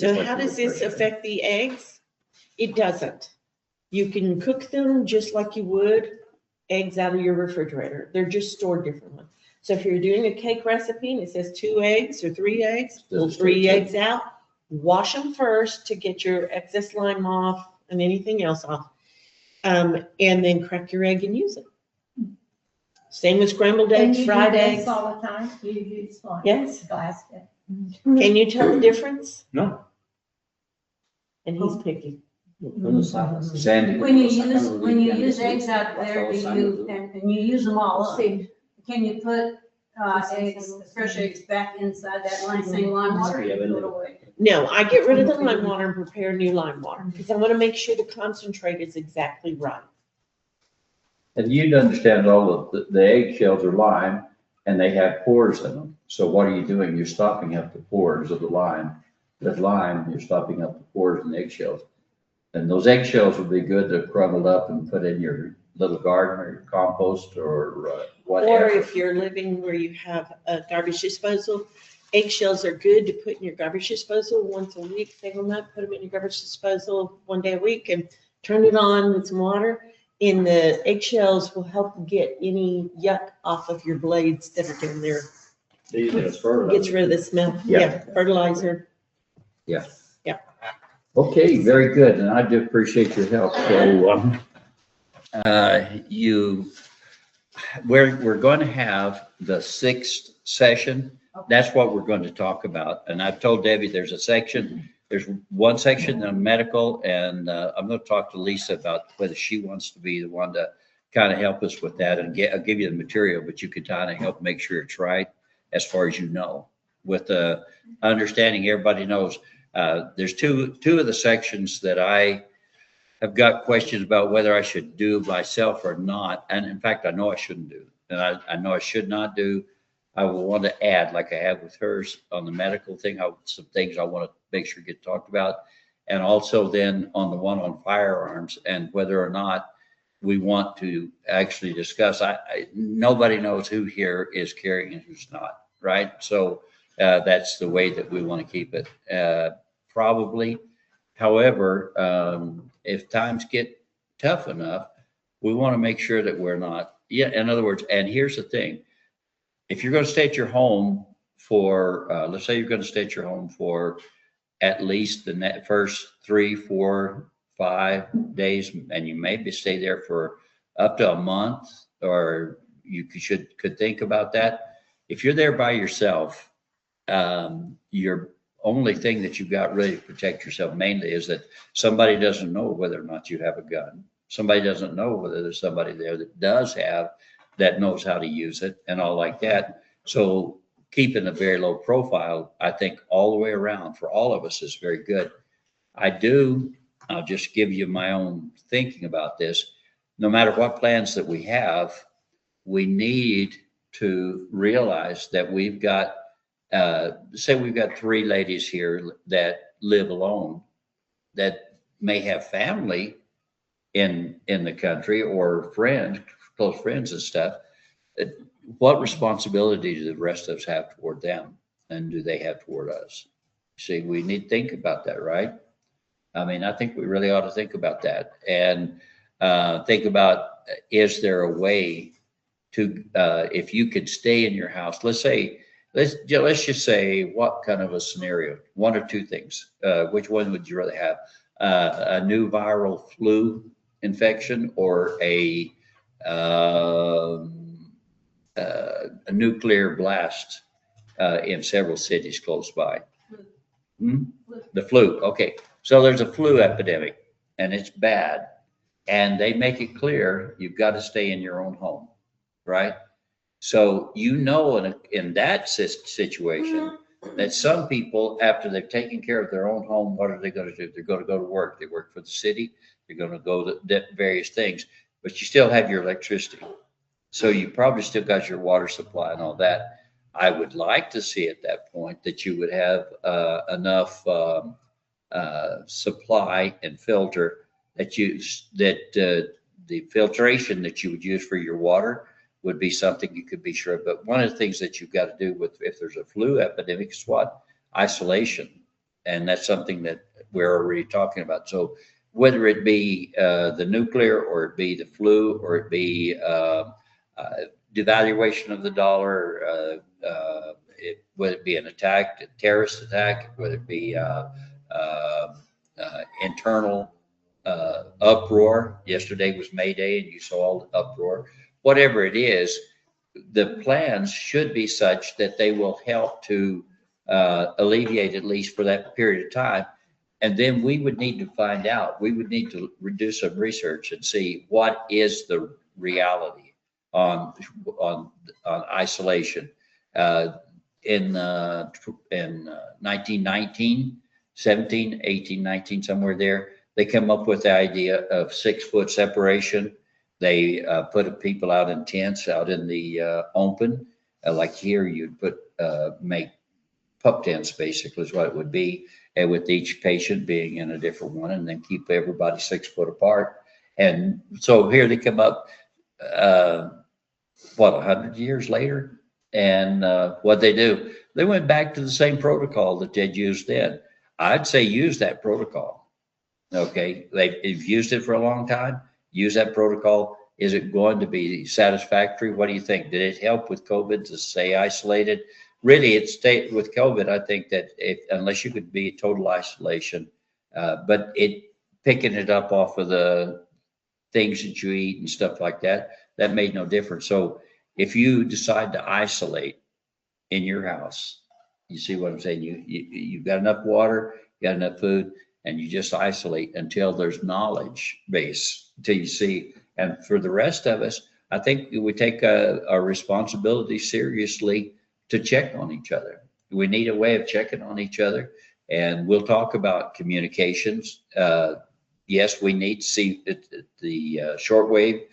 So Just like how the does this refrigerator. affect the eggs? It doesn't. You can cook them just like you would eggs out of your refrigerator. They're just stored differently. So if you're doing a cake recipe and it says 2 eggs or 3 eggs, pull Just 3 take eggs out, wash them first to get your excess lime off and anything else off. And then crack your egg and use it. Same with scrambled And eggs, you do fried this eggs. all the time? You use what? Yes. Glass. Can you tell the difference? No. And he's picky. Sandy. When you use eggs out there, do you, and you use them all up, can you put, eggs, fresh eggs back inside that same lime water? Or you throw it away? No, I get rid of the lime water and prepare new lime water because I want to make sure the concentrate is exactly right. And you'd understand all of the eggshells are lime and they have pores in them. So what are you doing? You're stopping up the pores of the lime. With lime, you're stopping up the pores in the eggshells. And those eggshells would be good to crumble up and put in your little garden or your compost or whatever. Or if you're living where you have a garbage disposal, eggshells are good to put in your garbage disposal once a week. Save them up, put them in your garbage disposal 1 day a week and turn it on with some water. And the eggshells will help get any yuck off of your blades that are down there. Gets rid of the smell. Yeah. Yeah, fertilizer. Yeah. Yeah. Okay, very good. And I do appreciate your help. So, we're going to have the 6th session. That's what we're going to talk about. And I've told Debbie there's one section on medical, and I'm going to talk to Lisa about whether she wants to be the one to kind of help us with that. And I'll give you the material, but you could kind of help make sure it's right as far as you know. With the understanding everybody knows, there's two of the sections that I have got questions about whether I should do myself or not. And in fact, I know I shouldn't do. And I know I should not do. I will want to add, like I have with hers on the medical thing, some things I want to make sure get talked about. And also then on the one on firearms and whether or not we want to actually discuss. Nobody knows who here is carrying and who's not, right? So that's the way that we want to keep it, probably. However, if times get tough enough, we want to make sure that we're not. Yeah, in other words, and here's the thing. If you're going to stay at your home for, let's say you're going to stay at your home for at least the first 3, 4, 5 days, and you maybe stay there for up to a month, or you could think about that. If you're there by yourself, your only thing that you've got really to protect yourself mainly is that somebody doesn't know whether or not you have a gun. Somebody doesn't know whether there's somebody there that does have, that knows how to use it and all like that. So keeping a very low profile, I think all the way around for all of us is very good. I'll just give you my own thinking about this. No matter what plans that we have, we need to realize that we've got, say we've got 3 ladies here that live alone, that may have family in the country or friends, close friends and stuff. What responsibility do the rest of us have toward them, and do they have toward us? See, we need to think about that, right? I mean, I think we really ought to think about that and think about, is there a way to, if you could stay in your house, let's just say, what kind of a scenario? 1 or 2 things. Which one would you rather have? A new viral flu infection or a nuclear blast in several cities close by? The flu. Okay. So there's a flu epidemic and it's bad. And they make it clear you've got to stay in your own home, right? So in that situation that some people, after they've taken care of their own home, what are they going to do? They're going to go to work. They work for the city. They're going to go to various things, but you still have your electricity. So you probably still got your water supply and all that. I would like to see at that point that you would have enough supply and filter that the filtration that you would use for your water would be something you could be sure of. But one of the things that you've got to do if there's a flu epidemic is what? Isolation. And that's something that we're already talking about. So whether it be the nuclear, or it be the flu, or it be devaluation of the dollar, whether it be an attack, a terrorist attack, whether it be internal uproar. Yesterday was May Day, and you saw all the uproar. Whatever it is, the plans should be such that they will help to alleviate, at least for that period of time. And then we would need to find out, we would need to do some research and see what is the reality on isolation. In 1919, 17, 18, 19, somewhere there, they come up with the idea of 6 foot separation. They put people out in tents out in the open. Like here, you'd make pup tents, basically, is what it would be. And with each patient being in a different one, and then keep everybody 6 foot apart. And so here they come up, 100 years later? And what they do, they went back to the same protocol that they'd used then. I'd say use that protocol. Okay, they've used it for a long time. Use that protocol. Is it going to be satisfactory? What do you think? Did it help with COVID to stay isolated? Really, it stayed with COVID. I think that unless you could be total isolation, but picking it up off of the things that you eat and stuff like that, that made no difference. So if you decide to isolate in your house, you see what I'm saying? You've got enough water, you got enough food, and you just isolate until there's knowledge base, until you see. And for the rest of us, I think we take our responsibility seriously to check on each other. We need a way of checking on each other, and we'll talk about communications. Yes, we need to see the shortwave.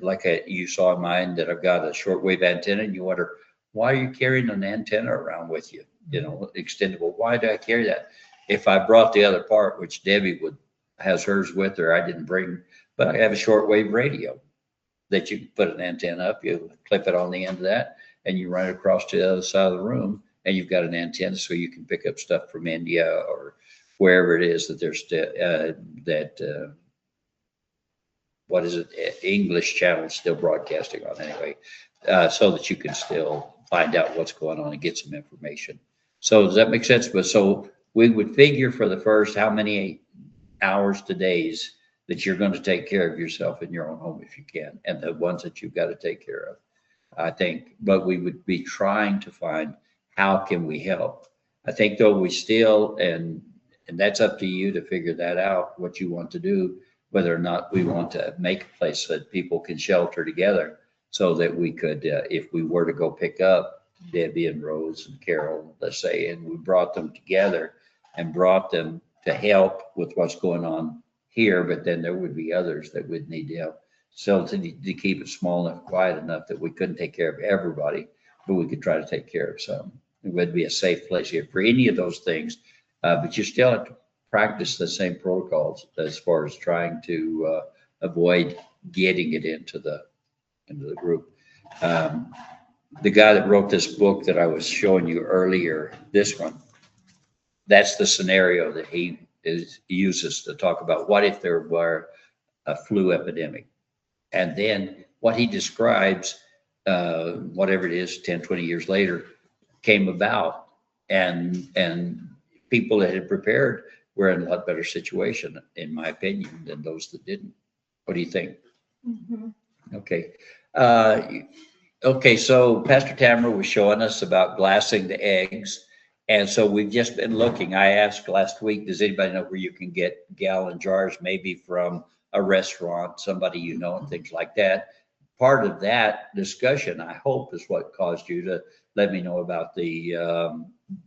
Like you saw in mine, that I've got a shortwave antenna, and you wonder, why are you carrying an antenna around with you? You know, extendable. Why do I carry that? If I brought the other part, which Debbie has hers with her, I didn't bring, but I have a shortwave radio that you can put an antenna up, you clip it on the end of that, and you run it across to the other side of the room, and you've got an antenna so you can pick up stuff from India or wherever it is that there's what is it, English channel still broadcasting on anyway, so that you can still find out what's going on and get some information. So does that make sense? But so we would figure for the first how many hours to days that you're going to take care of yourself in your own home if you can, and the ones that you've got to take care of, I think. But we would be trying to find how can we help. I think though we still, and that's up to you to figure that out, what you want to do, whether or not we want to make a place that people can shelter together so that we could, if we were to go pick up Debbie and Rose and Carol, let's say, and we brought them together and brought them to help with what's going on here, but then there would be others that would need help. So to keep it small enough, quiet enough that we couldn't take care of everybody, but we could try to take care of some. It would be a safe place here for any of those things, but you still have to practice the same protocols as far as trying to avoid getting it into the group. The guy that wrote this book that I was showing you earlier, this one, that's the scenario that he uses to talk about what if there were a flu epidemic. And then what he describes, whatever it is, 10, 20 years later, came about. And people that had prepared were in a lot better situation, in my opinion, than those that didn't. What do you think? Mm-hmm. Okay. Okay, so Pastor Tamara was showing us about glassing the eggs. And so we've just been looking. I asked last week, does anybody know where you can get gallon jars, maybe from a restaurant, somebody you know, and things like that. Part of that discussion, I hope, is what caused you to let me know about the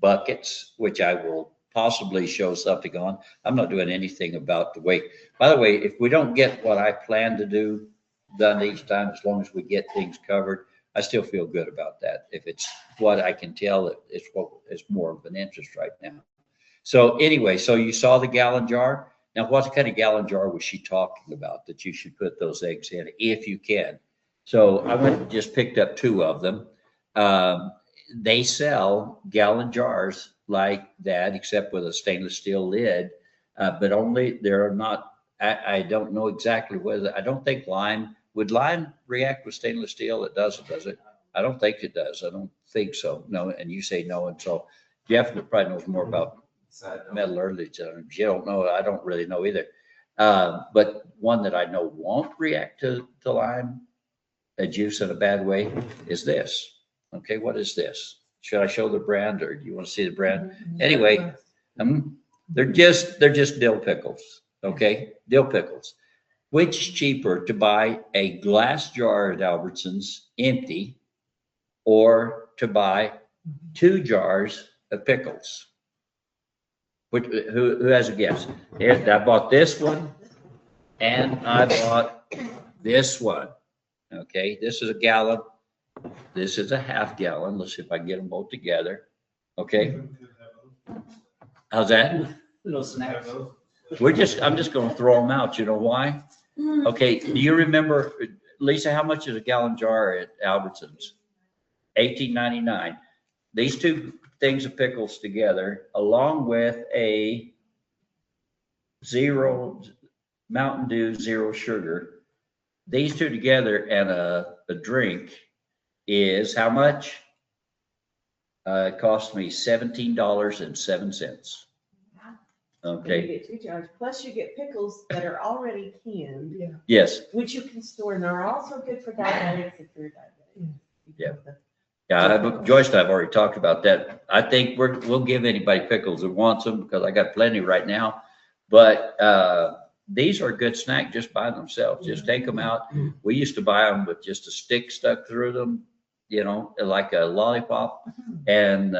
buckets, which I will possibly show something on. I'm not doing anything about the weight. By the way, if we don't get what I plan to do done each time, as long as we get things covered, I still feel good about that. If it's what I can tell, it's what is more of an interest right now. So anyway, so you saw the gallon jar. Now, what kind of gallon jar was she talking about that you should put those eggs in if you can? So I went and just picked up 2 of them. They sell gallon jars like that, except with a stainless steel lid. But only, there are not, I don't know exactly whether, I don't think would lime react with stainless steel? It doesn't, does it? I don't think it does. I don't think so. No, and you say no, and so Jeff probably knows more about metallurgy. You don't know, I don't really know either. But one that I know won't react to lime, a juice in a bad way, is this. Okay, what is this? Should I show the brand, or do you want to see the brand? Anyway, they're just dill pickles. Okay, dill pickles. Which is cheaper, to buy a glass jar at Albertsons empty, or to buy 2 jars of pickles? Who has a guess? I bought this one and I bought this one. Okay, this is a gallon. This is a half gallon. Let's see if I can get them both together. Okay. How's that? Little snacks. I'm just going to throw them out. You know why? Okay. Do you remember, Lisa, how much is a gallon jar at Albertsons? $18.99. These 2 things of pickles together, along with a Mountain Dew zero sugar, these 2 together and a drink is how much? It cost me $17.07. Okay. You get 2 jars, plus you get pickles that are already canned. Yes. Which you can store, and they're also good for diabetics if you're diabetic. Yeah. Yeah, Joyce and I've already talked about that. I think we'll give anybody pickles that wants them, because I got plenty right now. But these are a good snack just by themselves. Just take them out. We used to buy them with just a stick stuck through them, you know, like a lollipop, and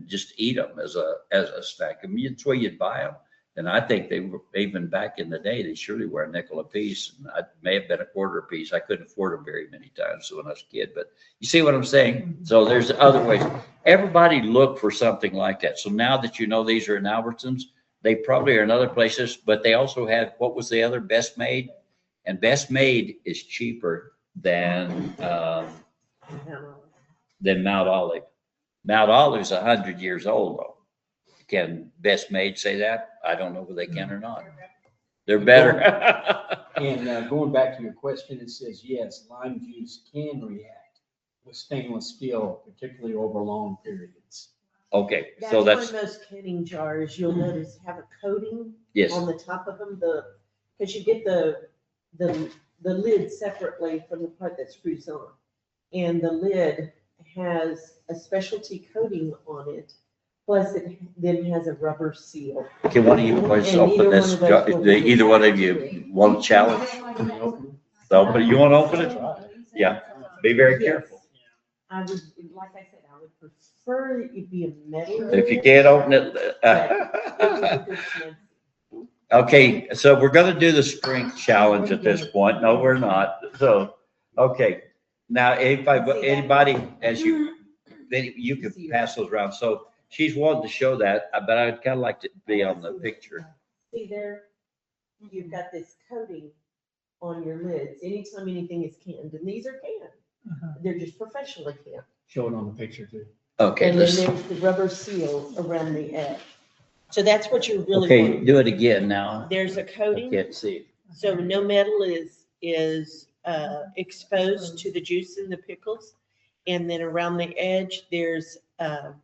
just eat them as a snack. I mean, it's where you'd buy them. And I think they were, even back in the day, they surely were a nickel a piece. And I may have been a quarter a piece. I couldn't afford them very many times when I was a kid, but you see what I'm saying? So there's other ways. Everybody look for something like that. So now that you know these are in Albertsons, they probably are in other places, but they also have, what was the other, Best Made? And Best Made is cheaper than Mount Olive. Mount Olive's 100 years old though. Can Best Made say that? I don't know if they can or not. They're better. And going back to your question, it says, yes, lime juice can react with stainless steel, particularly over long periods. Okay, so that's, why most canning jars, you'll notice, have a coating yes. on the top of them, because you get the lid separately from the part that screws on. And the lid has a specialty coating on it. Plus it then has a rubber seal. Okay, one of you boys open this, either one of you want to challenge? Open, you want to open it? Yeah, be very careful. I would, like I said, I would prefer it be a metal. If you can't open it. Okay, so we're gonna do the strength challenge at this point. No, we're not. So, okay. Now, if anybody, as you can pass those around. So she's wanting to show that, but I'd kind of like to be on the picture. See there, you've got this coating on your lids anytime anything is canned, and these are canned. They're just professionally canned. Show it on the picture too. Okay. And then there's the rubber seal around the edge. So that's what you're really Okay, wanting. do it again now. There's a I coating, can't see. so no metal is exposed to the juice in the pickles. And then around the edge, there's a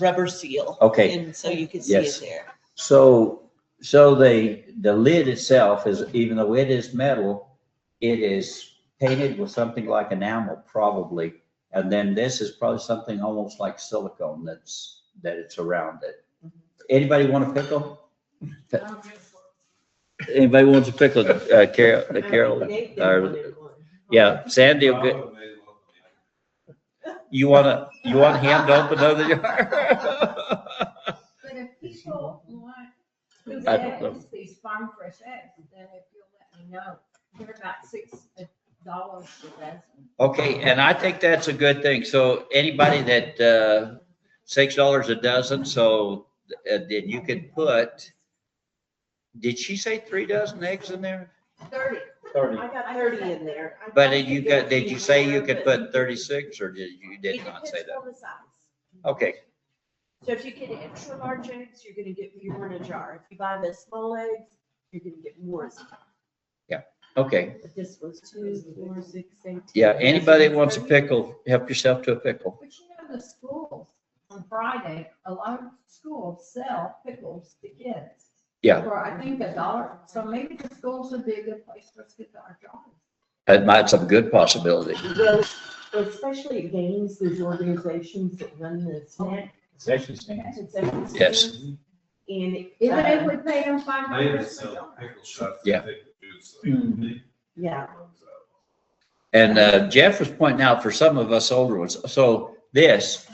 rubber seal. Okay. And so you can see Yes. it there. So the lid itself is, even though it is metal, it is painted with something like enamel probably. And then this is probably something almost like silicone that it's around it. Anybody want a pickle? Anybody wants a pickle? Carol, yeah, Sandy will get. You want him to open another jar? But if people want these I don't know. eggs, these farm fresh eggs, then if you'll let me know, they're about $6 a dozen. Okay, and I think that's a good thing. So anybody that, $6 a dozen, so then you could put, did she say 3 dozen eggs in there? 30. 30. I got 30 in there. But did you say you could put 36 or did you It not say depends that? on the size. Okay. So if you get extra large eggs, you're gonna get fewer in a jar. If you buy the small eggs, you're gonna get more. Okay. But this was 2, 4, 6, 8. Yeah, anybody that wants a pickle, help yourself to a pickle. But you know, the schools on Friday, a lot of schools sell pickles to kids. Yeah. For, I think, $1. So maybe the schools would be a good place for us to get our jobs. That's a good possibility. Well, especially at games, there's organizations that run the snack. Concession stands. concession Yes. stands, And Even if we pay them I even $5 a sell jar. pickle shots. Yeah. yeah, And Jeff was pointing out for some of us older ones, so this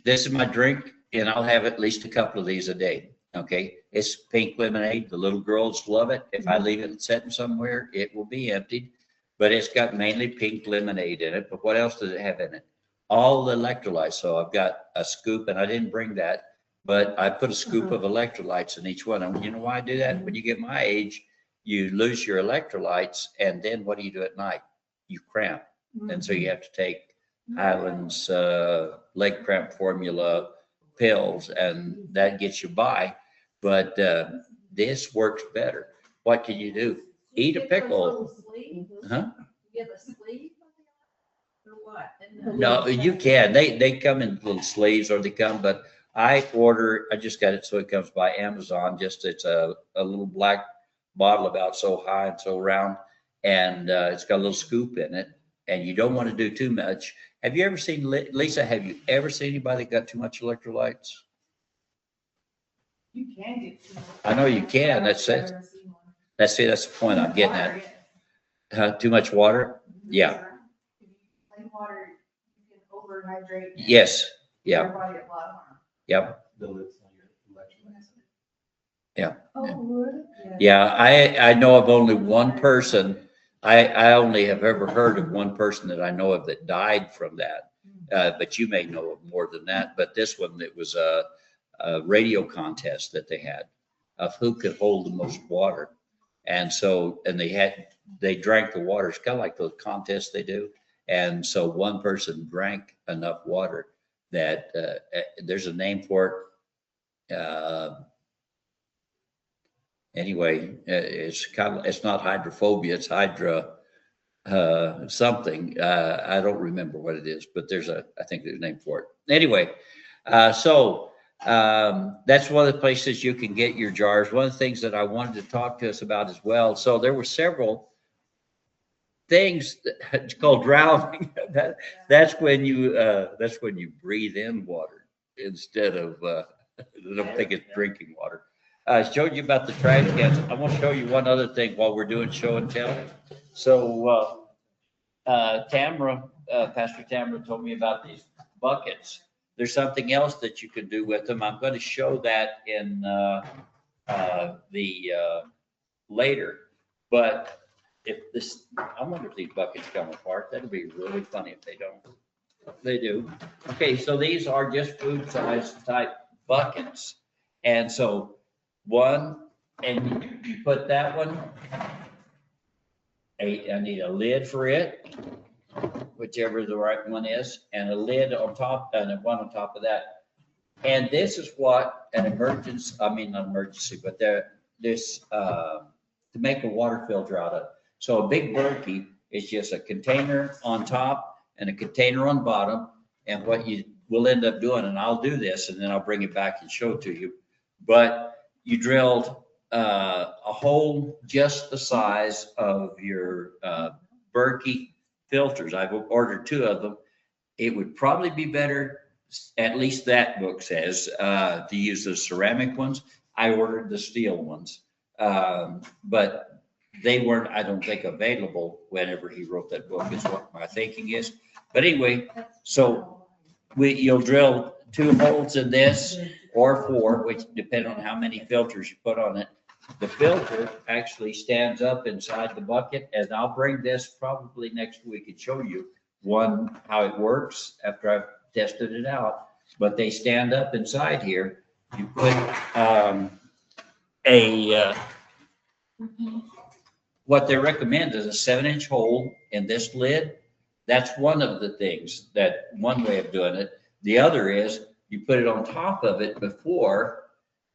is my drink, and I'll have at least a couple of these a day, okay? It's pink lemonade. The little girls love it. If I leave it sitting somewhere, it will be emptied, but it's got mainly pink lemonade in it. But what else does it have in it? All the electrolytes. So I've got a scoop, and I didn't bring that, but I put a scoop of electrolytes in each one. And you know why I do that? When you get my age, you lose your electrolytes, and then what do you do at night? You cramp. And so you have to take Highland's leg cramp formula pills, and that gets you by. But this works better. What can you do? Eat a pickle. Huh? You have a sleeve? Or what? No, you can. They come in little sleeves, or they come, but I just got it so it comes by Amazon. Just it's a little black bottle about so high and so round, and it's got a little scoop in it, and you don't want to do too much. Have you ever seen, Lisa, have you ever seen anybody that got too much electrolytes? You can get. I know you can. That's it. That's the point I'm getting at. Too much water? Yeah. Plain water, you can overhydrate. Yes. Yeah. Your body a lot of harm. Yep. The lids on your electrolytes. Oh, would? Yeah. I know of only one person. I only have ever heard of one person that I know of that died from that. But you may know of more than that. But this one, it was a radio contest that they had of who could hold the most water. And so, and they drank the water. It's kind of like those contests they do. And so one person drank enough water that there's a name for it. Anyway, it's not hydrophobia, it's hydra something. I don't remember what it is, but I think there's a name for it. Anyway, so that's one of the places you can get your jars. One of the things that I wanted to talk to us about as well. So there were several things it's called drowning. That's when you breathe in water instead of I don't think it's drinking water. I showed you about the trash cans. I want to show you one other thing while we're doing show and tell. So Pastor Tamara told me about these buckets. There's something else that you can do with them. I'm going to show that in later. But I wonder if these buckets come apart. That'd be really funny if they don't. They do. Okay, so these are just food size type buckets. And so and you put that one, I need a lid for it, whichever the right one is, and a lid on top, and one on top of that. And this is what not emergency, but to make a water filter out of. So a big Berkey is just a container on top and a container on bottom. And what you will end up doing, and I'll do this, and then I'll bring it back and show it to you. But you drilled a hole just the size of your Berkey filters. I've ordered 2 of them. It would probably be better, at least that book says, to use the ceramic ones. I ordered the steel ones, but they weren't, I don't think, available whenever he wrote that book, is what my thinking is. But anyway, so you'll drill 2 holes in this, or 4, which depend on how many filters you put on it. The filter actually stands up inside the bucket, and I'll bring this probably next week and show you how it works after I've tested it out. But they stand up inside here. You put what they recommend is a 7-inch hole in this lid. That's one of the things, one way of doing it. The other is you put it on top of it before,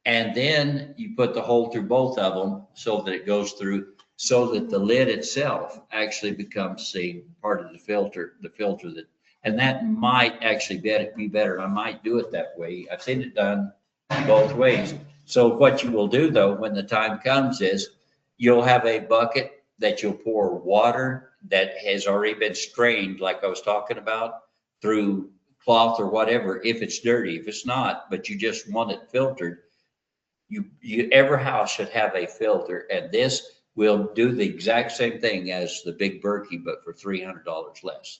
and then you put the hole through both of them so that it goes through, so that the lid itself actually becomes the part of the filter that, and that might actually be better. I might do it that way. I've seen it done both ways. So what you will do though, when the time comes, is you'll have a bucket that you'll pour water that has already been strained, like I was talking about, through cloth or whatever, if it's dirty. If it's not, but you just want it filtered, every house should have a filter, and this will do the exact same thing as the big Berkey, but for $300 less,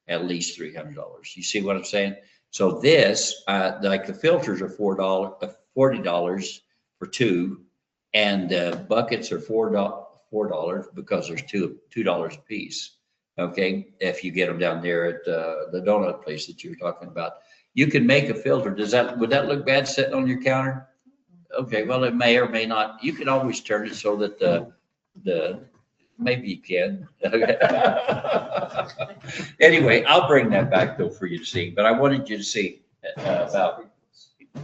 at least $300. You see what I'm saying? So this, like the filters are $40 for two, and buckets are $4 because there's $2 a piece. Okay, if you get them down there at the donut place that you were talking about, you can make a filter. Would that look bad sitting on your counter? Okay, well, it may or may not. You can always turn it so that maybe you can. Anyway, I'll bring that back though for you to see, but I wanted you to see about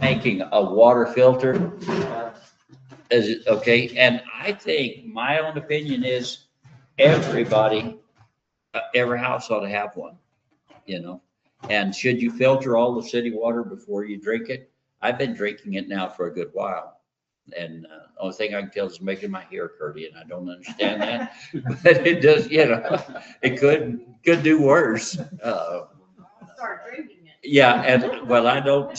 making a water filter. Okay, and I think my own opinion is every house ought to have one, you know. And should you filter all the city water before you drink it? I've been drinking it now for a good while. And the only thing I can tell is making my hair curly, and I don't understand that. But it does, you know, it could do worse. Start drinking it. Yeah, and well, I don't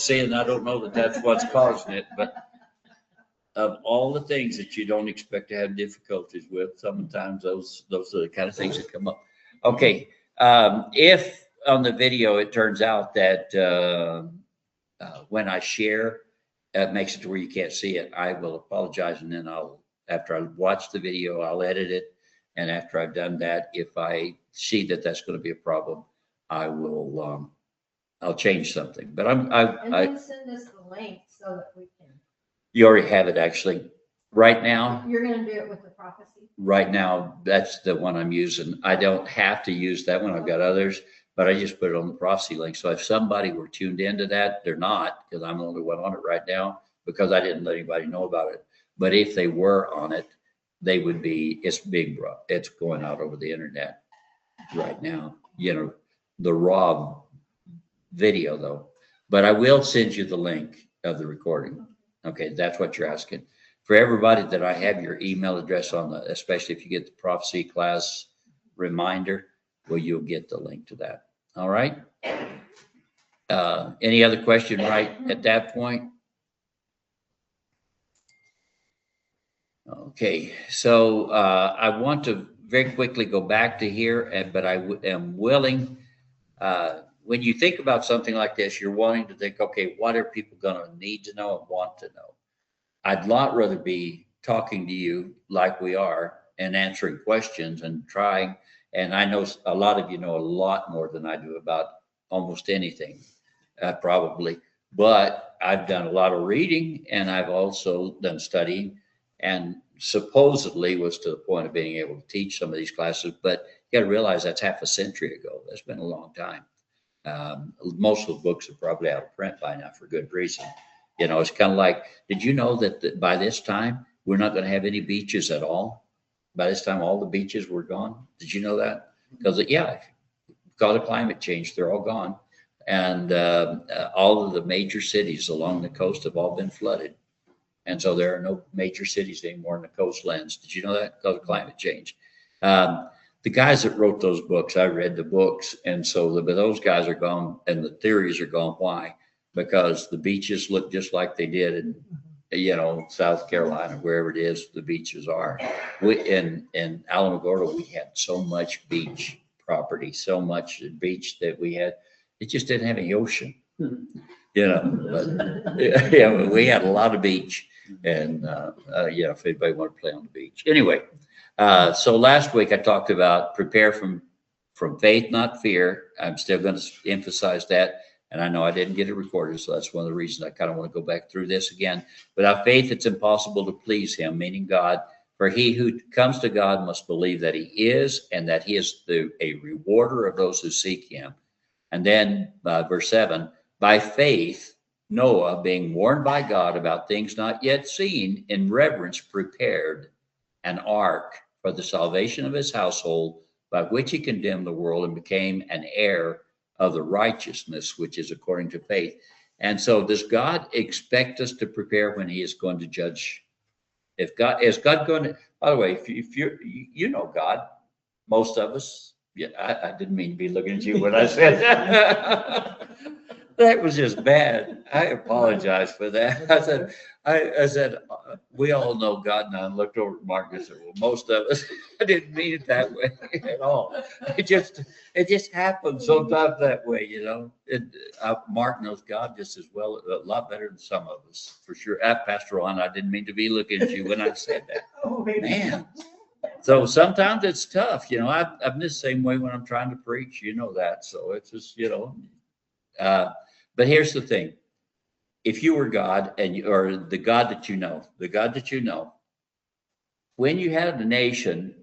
know that that's what's causing it, but of all the things that you don't expect to have difficulties with, sometimes those are the kind of things that come up. Okay, if on the video it turns out that when I share, it makes it to where you can't see it, I will apologize, and then after I watch the video, I'll edit it, and after I've done that, if I see that that's going to be a problem, I will I'll change something. But And then send us the link so that we can. You already have it actually. Right now, You're gonna do it with the prophecy? right now, that's the one I'm using. I don't have to use that one. I've got others, but I just put it on the prophecy link. So if somebody were tuned into that, they're not, because I'm the only one on it right now, because I didn't let anybody know about it. But if they were on it, they would be, it's going out over the internet right now, you know, the raw video though. But I will send you the link of the recording. Okay, that's what you're asking. For everybody that I have your email address on especially if you get the prophecy class reminder, well, you'll get the link to that. All right. Any other question right at that point? Okay, so I want to very quickly go back to here, but I am willing, when you think about something like this, you're wanting to think, okay, what are people going to need to know and want to know? I'd lot rather be talking to you like we are and answering questions and trying. And I know a lot of you know a lot more than I do about almost anything, probably. But I've done a lot of reading, and I've also done studying, and supposedly was to the point of being able to teach some of these classes. But you got to realize that's half a century ago. That's been a long time. Most of the books are probably out of print by now for good reason. You know, it's kind of like, did you know that by this time, we're not going to have any beaches at all? By this time, all the beaches were gone. Did you know that? Because, yeah, because of climate change, they're all gone. And all of the major cities along the coast have all been flooded. And so there are no major cities anymore in the coastlands. Did you know that? Because of climate change. The guys that wrote those books, I read the books. And so those guys are gone, and the theories are gone. Why? Because the beaches look just like they did in, you know, South Carolina, wherever it is, the beaches are. In Alamogordo, we had so much beach property, so much beach that we had, it just didn't have any ocean, you know. But, yeah, we had a lot of beach, and yeah, if anybody wanted to play on the beach. Anyway, so last week I talked about prepare from faith, not fear. I'm still going to emphasize that. And I know I didn't get it recorded, so that's one of the reasons I kind of want to go back through this again. Without faith, it's impossible to please him, meaning God. For he who comes to God must believe that he is, and that he is a rewarder of those who seek him. And then verse 7, by faith, Noah, being warned by God about things not yet seen, in reverence prepared an ark for the salvation of his household, by which he condemned the world and became an heir of the righteousness which is according to faith. And so, does God expect us to prepare when he is going to judge? If God is God going to, by the way, if you're, you know God, most of us, yeah, I didn't mean to be looking at you when I said that. That was just bad. I apologize for that. I said, we all know God, and I looked over at Mark and said, well, most of us, I didn't mean it that way at all. It just happens sometimes that way, you know. Mark knows God just as well, a lot better than some of us, for sure. Pastor Ron, I didn't mean to be looking at you when I said that. Man. So sometimes it's tough, you know. I'm the same way when I'm trying to preach, you know that. So it's just, you know. But here's the thing: if you were God, or the God that you know, when you had a nation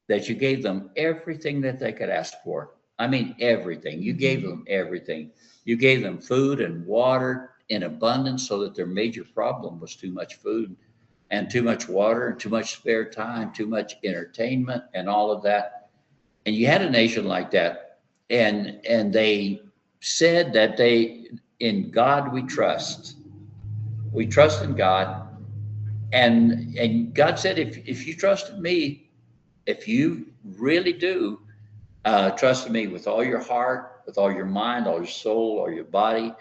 that you gave them everything that they could ask for, I mean everything. You gave them everything. You gave them food and water in abundance, so that their major problem was too much food and too much water and too much spare time, too much entertainment and all of that. And you had a nation like that, and they said that in God we trust. We trust in God. And God said, if you trust in me, if you really do trust in me with all your heart, with all your mind, all your soul, all your body,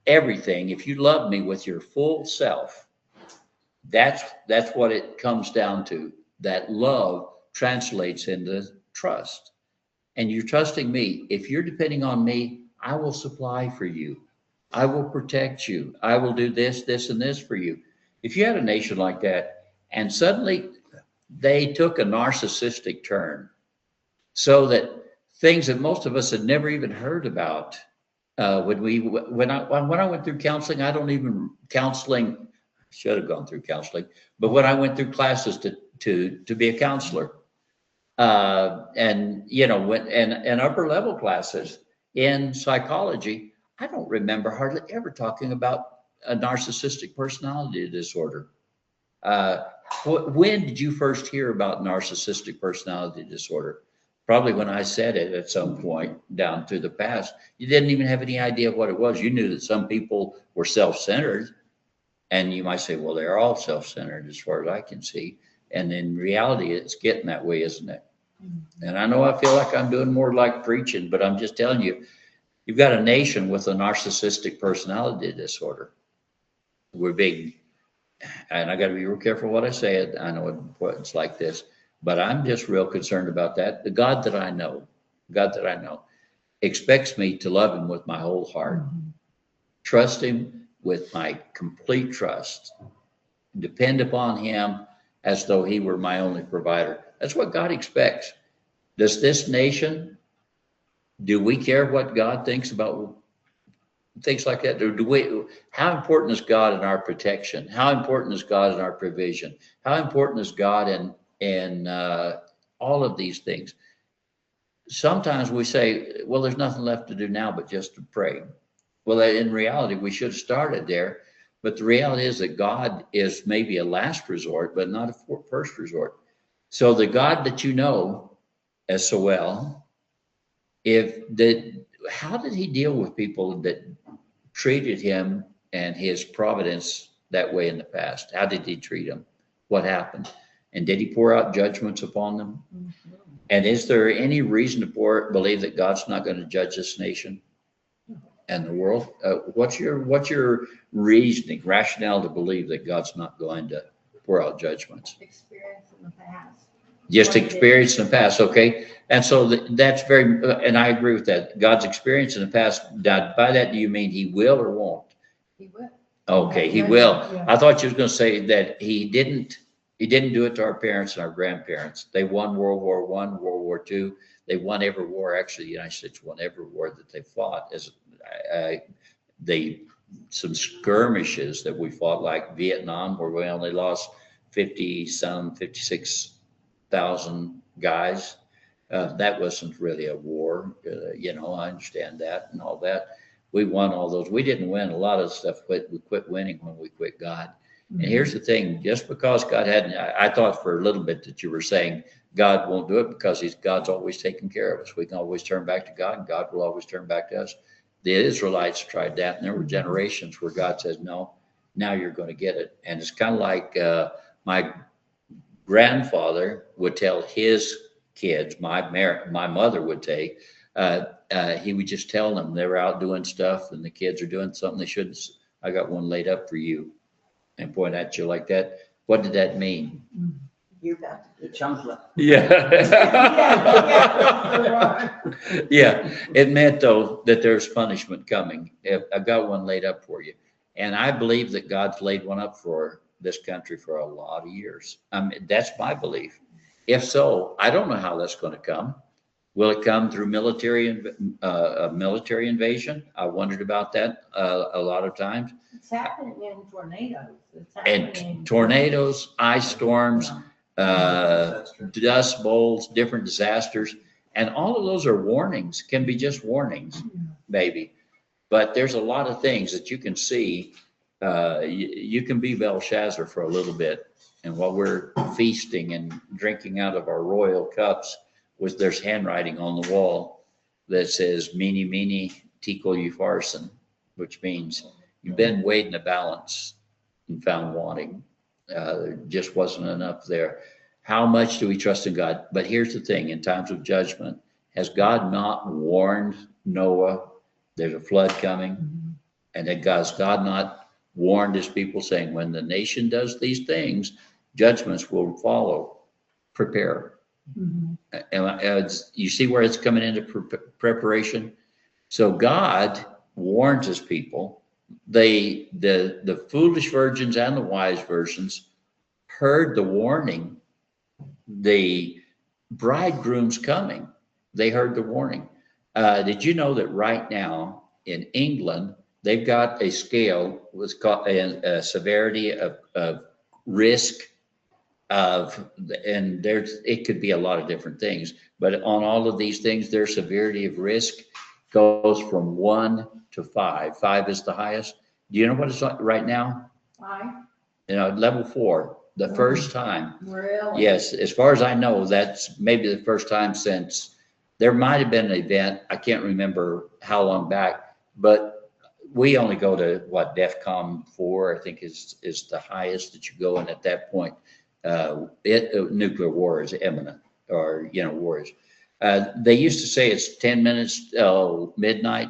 everything, if you love me with your full self, that's what it comes down to. That love translates into trust. And you're trusting me. If you're depending on me, I will supply for you. I will protect you. I will do this, this, and this for you. If you had a nation like that, and suddenly they took a narcissistic turn, so that things that most of us had never even heard about, when I went through counseling, should have gone through counseling, but when I went through classes to be a counselor, and you know, and upper level classes in psychology, I don't remember hardly ever talking about a narcissistic personality disorder. When did you first hear about narcissistic personality disorder? Probably when I said it at some point down through the past. You didn't even have any idea what it was. You knew that some people were self-centered, and you might say, well, they're all self-centered as far as I can see. And in reality, it's getting that way, isn't it? And I know I feel like I'm doing more like preaching, but I'm just telling you, you've got a nation with a narcissistic personality disorder. We're big, and I got to be real careful what I say. I know it's like this, but I'm just real concerned about that. The God that I know expects me to love him with my whole heart, trust him with my complete trust, depend upon him as though he were my only provider. That's what God expects. Does this nation, do we care what God thinks about things like that? How important is God in our protection? How important is God in our provision? How important is God in all of these things? Sometimes we say, well, there's nothing left to do now but just to pray. Well, in reality, we should have started there. But the reality is that God is maybe a last resort, but not a first resort. So the God that you know as so well, how did he deal with people that treated him and his providence that way in the past? How did he treat them? What happened? And did he pour out judgments upon them? And is there any reason to believe that God's not going to judge this nation and the world? What's your reasoning, rationale to believe that God's not going to pour out judgments? Experience in the past. Just experience in the past, okay? And so that's very, and I agree with that. God's experience in the past, by that, do you mean he will or won't? He will. Okay, he will. I thought you was going to say that he didn't do it to our parents and our grandparents. They won World War I, World War II. They won every war. Actually, the United States won every war that they fought. Some skirmishes that we fought, like Vietnam, where we only lost 56,000 guys. That wasn't really a war. I understand that and all that. We won all those. We didn't win a lot of stuff, but we quit winning when we quit God. And here's the thing, just because God hadn't, I thought for a little bit that you were saying God won't do it because God's always taking care of us. We can always turn back to God and God will always turn back to us. The Israelites tried that, and there were generations where God says, no, now you're going to get it. And it's kind of like my grandfather would tell his kids, my mother would take, he would just tell them they were out doing stuff and the kids are doing something they shouldn't. I got one laid up for you, and point at you like that. What did that mean? You're about to. The chancla. Yeah. Yeah, it meant though that there's punishment coming. I've got one laid up for you. And I believe that God's laid one up for this country for a lot of years. I mean, that's my belief. If so, I don't know how that's going to come. Will it come through military invasion? I wondered about that a lot of times. It's happening in tornadoes. It's happening. And tornadoes, ice storms, dust bowls, different disasters. And all of those are warnings, can be just warnings, maybe. But there's a lot of things that you can see. You can be Belshazzar for a little bit. And while we're feasting and drinking out of our royal cups, there's handwriting on the wall that says, Mene, Mene, Tekel Upharsin, which means you've been weighed in a balance and found wanting. There just wasn't enough there. How much do we trust in God? But here's the thing, in times of judgment, has God not warned Noah there's a flood coming? And then has God not warned his people saying, when the nation does these things, judgments will follow? Prepare. And you see where it's coming into preparation? So God warns his people. The foolish virgins and the wise virgins heard the warning. The bridegroom's coming. They heard the warning. Did you know that right now in England, they've got a scale, what's called a severity of risk and it could be a lot of different things, but on all of these things, their severity of risk goes from 1 to 5. 5 is the highest. Do you know what it's like right now? 5. Level 4, the first time. Really? Yes, as far as I know, that's maybe the first time since there might have been an event. I can't remember how long back, but we only go to what, DEFCON 4, I think is the highest that you go in at that point. Nuclear war is imminent, or, wars. They used to say it's 10 minutes till midnight.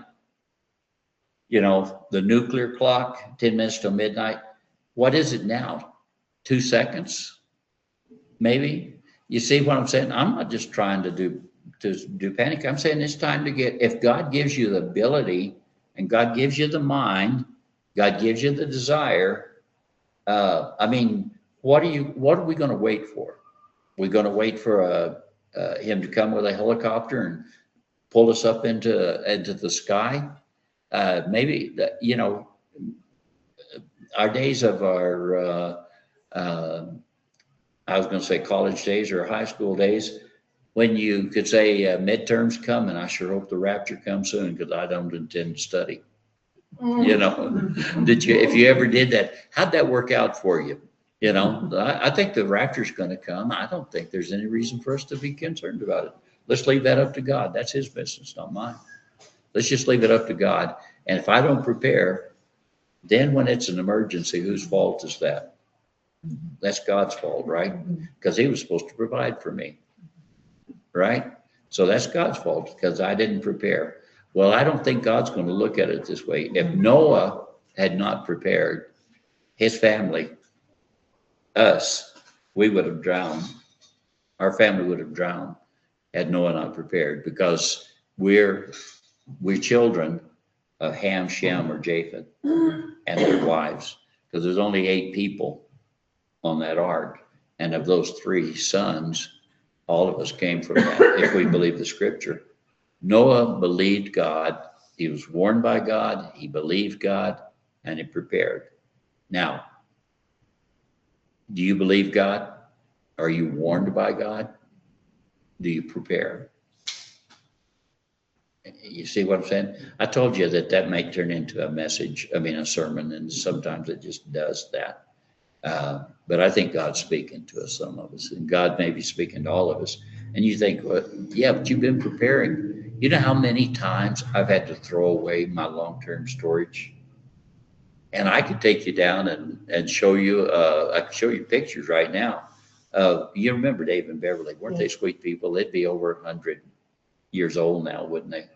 The nuclear clock, 10 minutes till midnight. What is it now? 2 seconds? Maybe? You see what I'm saying? I'm not just trying to do panic. I'm saying it's time to if God gives you the ability and God gives you the mind, God gives you the desire, what are we going to wait for? We're going to wait for him to come with a helicopter and pull us up into the sky. Maybe our days of our I was going to say college days or high school days, when you could say midterms come, and I sure hope the rapture comes soon because I don't intend to study. If you ever did that, how'd that work out for you? I think the rapture's going to come. I don't think there's any reason for us to be concerned about it. Let's leave that up to God. That's his business, not mine. Let's just leave it up to God. And if I don't prepare, then when it's an emergency, whose fault is that? That's God's fault, right? Because he was supposed to provide for me, right? So that's God's fault because I didn't prepare. Well, I don't think God's going to look at it this way. If Noah had not prepared, his family, us, we would have drowned. Our family would have drowned had Noah not prepared, because we're children of Ham, Shem, or Japheth and their wives, because there's only 8 people on that ark. And of those 3 sons, all of us came from that, if we believe the scripture. Noah believed God. He was warned by God. He believed God, and he prepared. Now, do you believe God? Are you warned by God? Do you prepare? You see what I'm saying? I told you that may turn into a message, a sermon, and sometimes it just does that. But I think God's speaking to us, some of us, and God may be speaking to all of us. And you think, well, yeah, but you've been preparing. You know how many times I've had to throw away my long-term storage? And I could take you down and show you, I could show you pictures right now. You remember Dave and Beverly, weren't they sweet people? They'd be over 100 years old now, wouldn't they?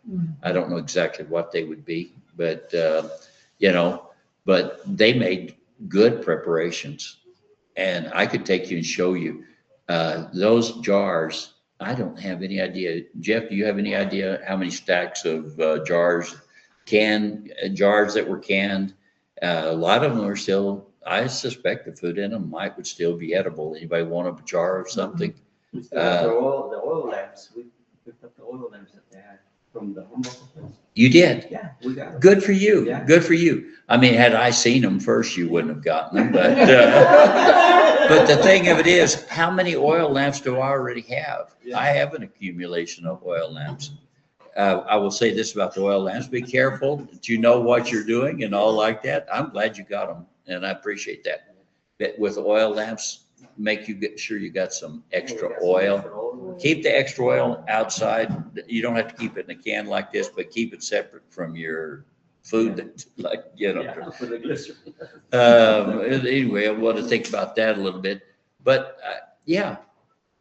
I don't know exactly what they would be, but, but they made good preparations. And I could take you and show you those jars. I don't have any idea. Jeff, do you have any idea how many stacks of jars that were canned? A lot of them are still, I suspect the food in them would still be edible. Anybody want a jar of something? The oil lamps, we picked up the oil lamps that they had from the Humboldt place. You did? Yeah, we got them. Good for you. Yeah. Good for you. I mean, had I seen them first, you wouldn't have gotten them. But but the thing of it is, how many oil lamps do I already have? Yeah. I have an accumulation of oil lamps. I will say this about the oil lamps: be careful that you know what you're doing and all like that. I'm glad you got them, and I appreciate that. But with oil lamps, make sure you got some extra oil. Keep the extra oil outside. You don't have to keep it in a can like this, but keep it separate from your food, Yeah, for the glycerin. Anyway, I want to think about that a little bit. But yeah,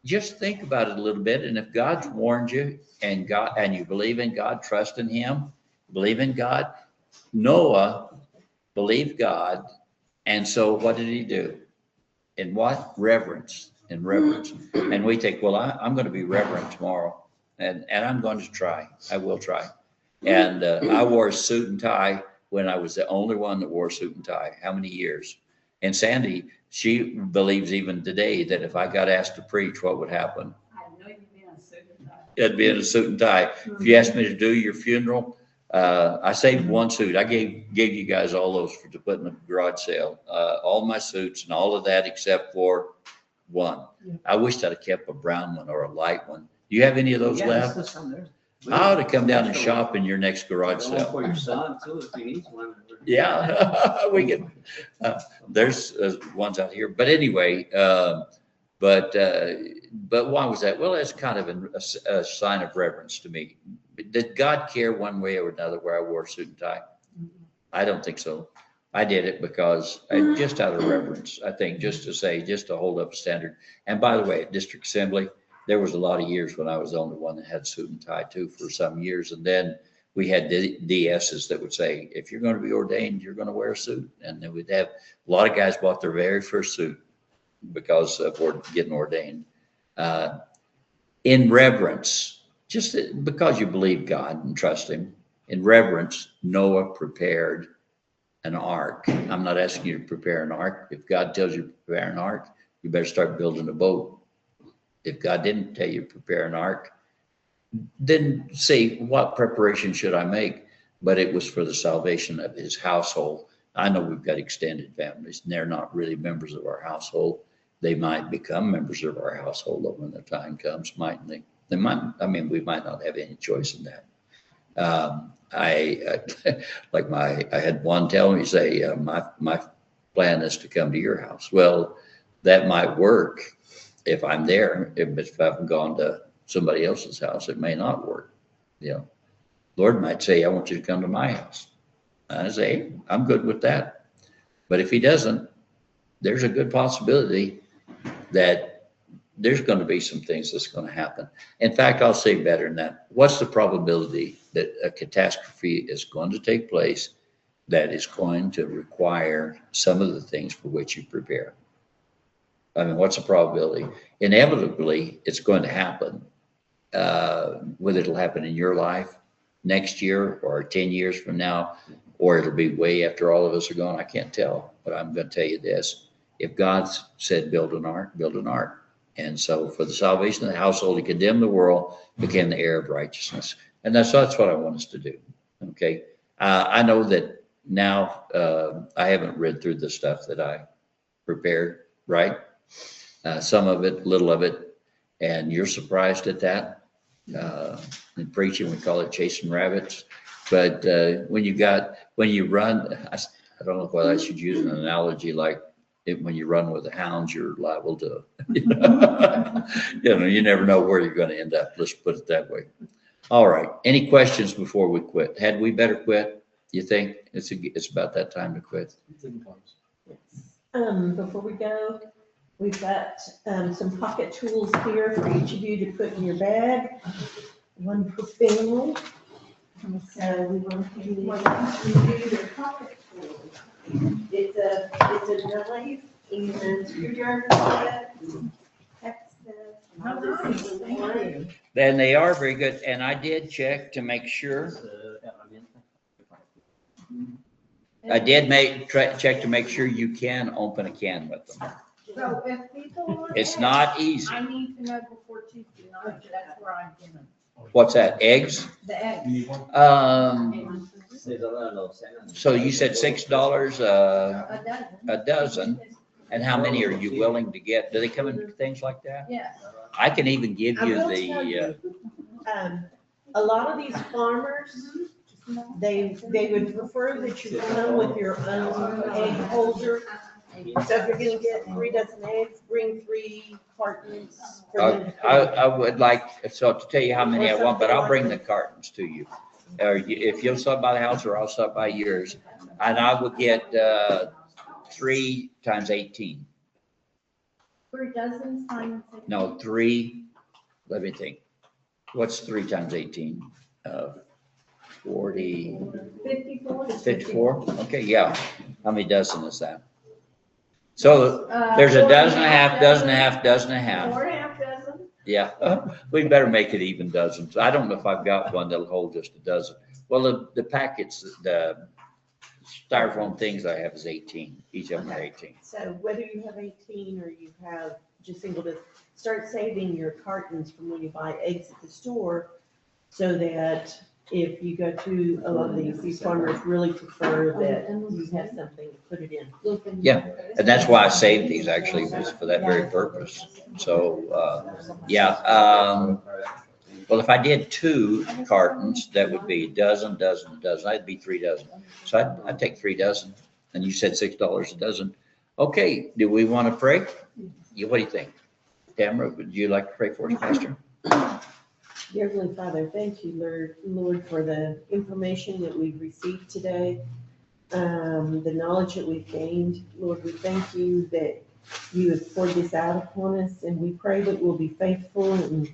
just think about it a little bit. And if God's warned you and you believe in God, trust in Him, believe in God. Noah believed God. And so what did he do? In what? Reverence. In reverence. And we think, well, I'm going to be reverent tomorrow. And I'm going to try. I will try. And I wore a suit and tie when I was the only one that wore a suit and tie. How many years? And Sandy, she believes even today that if I got asked to preach, what would happen? I know you'd be in a suit and tie. It'd be in a suit and tie. If you asked me to do your funeral, I saved one suit. I gave you guys all those to put in the garage sale. All my suits and all of that except for one. I wished I'd have kept a brown one or a light one. Do you have any of those left? I ought to come down and shop in your next garage One sale. for your son too, if he needs one. Yeah, we can. There's ones out here, but anyway, but why was that? Well, that's kind of a sign of reverence to me. Did God care one way or another where I wore a suit and tie? I don't think so. I did it because just out of reverence, I think, just to hold up a standard. And by the way, at District Assembly, there was a lot of years when I was the only one that had suit and tie too for some years. And then we had DSs that would say, if you're going to be ordained, you're going to wear a suit. And then we'd have a lot of guys bought their very first suit because of getting ordained. In reverence, just because you believe God and trust Him, in reverence, Noah prepared an ark. I'm not asking you to prepare an ark. If God tells you to prepare an ark, you better start building a boat. If God didn't tell you to prepare an ark, then say, what preparation should I make? But it was for the salvation of his household. I know we've got extended families, and they're not really members of our household. They might become members of our household when the time comes, mightn't they? They might. I mean, we might not have any choice in that. I had one tell me, say, my plan is to come to your house. Well, that might work if I'm there. If I've gone to somebody else's house, it may not work. Lord might say, I want you to come to my house. I say, hey, I'm good with that. But if He doesn't, there's a good possibility that there's going to be some things that's going to happen. In fact, I'll say better than that. What's the probability that a catastrophe is going to take place that is going to require some of the things for which you prepare? I mean, what's the probability? Inevitably, it's going to happen. Whether it'll happen in your life next year or 10 years from now, or it'll be way after all of us are gone, I can't tell. But I'm going to tell you this. If God said build an ark, build an ark. And so for the salvation of the household, He condemned the world, became the heir of righteousness. And that's what I want us to do. Okay. I know that now I haven't read through the stuff that I prepared, right? Some of it, little of it. And you're surprised at that. In preaching, we call it chasing rabbits. But when you run, I don't know whether I should use an analogy like when you run with the hounds, you're liable to, you never know where you're going to end up. Let's put it that way. All right. Any questions before we quit? Had we better quit? You think it's about that time to quit? Before we go, we've got some pocket tools here for each of you to put in your bag. One per family. So we want to do your pocket tools. It's a knife and screwdriver set. Then they are very good. And I did check to make sure. I did check to make sure you can open a can with them. So if people want. It's not easy. I need to know before Tuesday night, that's where I'm getting What's that? Eggs? the eggs. So you said $6 a dozen. And how many are you willing to get? Do they come in things like that? Yes. I can even give I you will the, tell you, a lot of these farmers, they would prefer that you come with your own egg holder. So if you're gonna get 3 dozen eggs, bring 3 cartons. for them to put in. I would like, so to tell you how many I want, but I'll bring the cartons to you. Or if you'll stop by the house or I'll stop by yours. And I would get 3 times 18. 3 dozen, Simon said. No, 3, let me think. What's 3 times 18? 40, 54. 54? Okay, yeah. How many dozen is that? So there's a dozen and a half, dozen and a half, dozen and a half. 4.5 dozen. Yeah, we better make it even dozens. I don't know if I've got one that'll hold just a dozen. Well, the packets, the styrofoam things I have is 18. Each of them are 18. So whether you have 18 or you have just single dozen, start saving your cartons from when you buy eggs at the store, so that if you go to a lot of these farmers really prefer that you have something to put it in. Yeah, and that's why I saved these actually, was for that very purpose. So, yeah. Well, if I did 2 cartons, that would be dozen. That'd be 3 dozen. So I'd take 3 dozen. And you said $6 a dozen. Okay, do we want to pray? What do you think? Tamara, would you like to pray for us, Pastor? Dear Heavenly Father, thank you, Lord, for the information that we've received today, the knowledge that we've gained. Lord, we thank you that you have poured this out upon us, and we pray that we'll be faithful in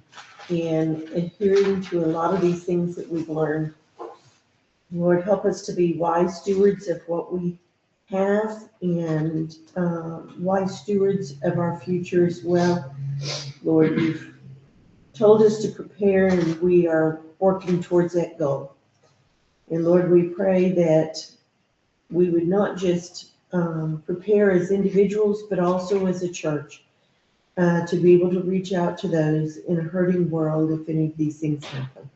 adhering to a lot of these things that we've learned. Lord, help us to be wise stewards of what we have and wise stewards of our future as well. Lord, you've told us to prepare, and we are working towards that goal. And Lord, we pray that we would not just prepare as individuals, but also as a church to be able to reach out to those in a hurting world if any of these things happen.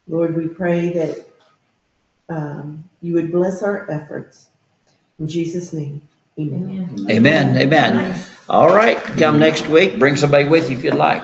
Lord, we pray that you would bless our efforts. In Jesus' name, amen. Amen. Amen. All right, come next week. Bring somebody with you if you'd like.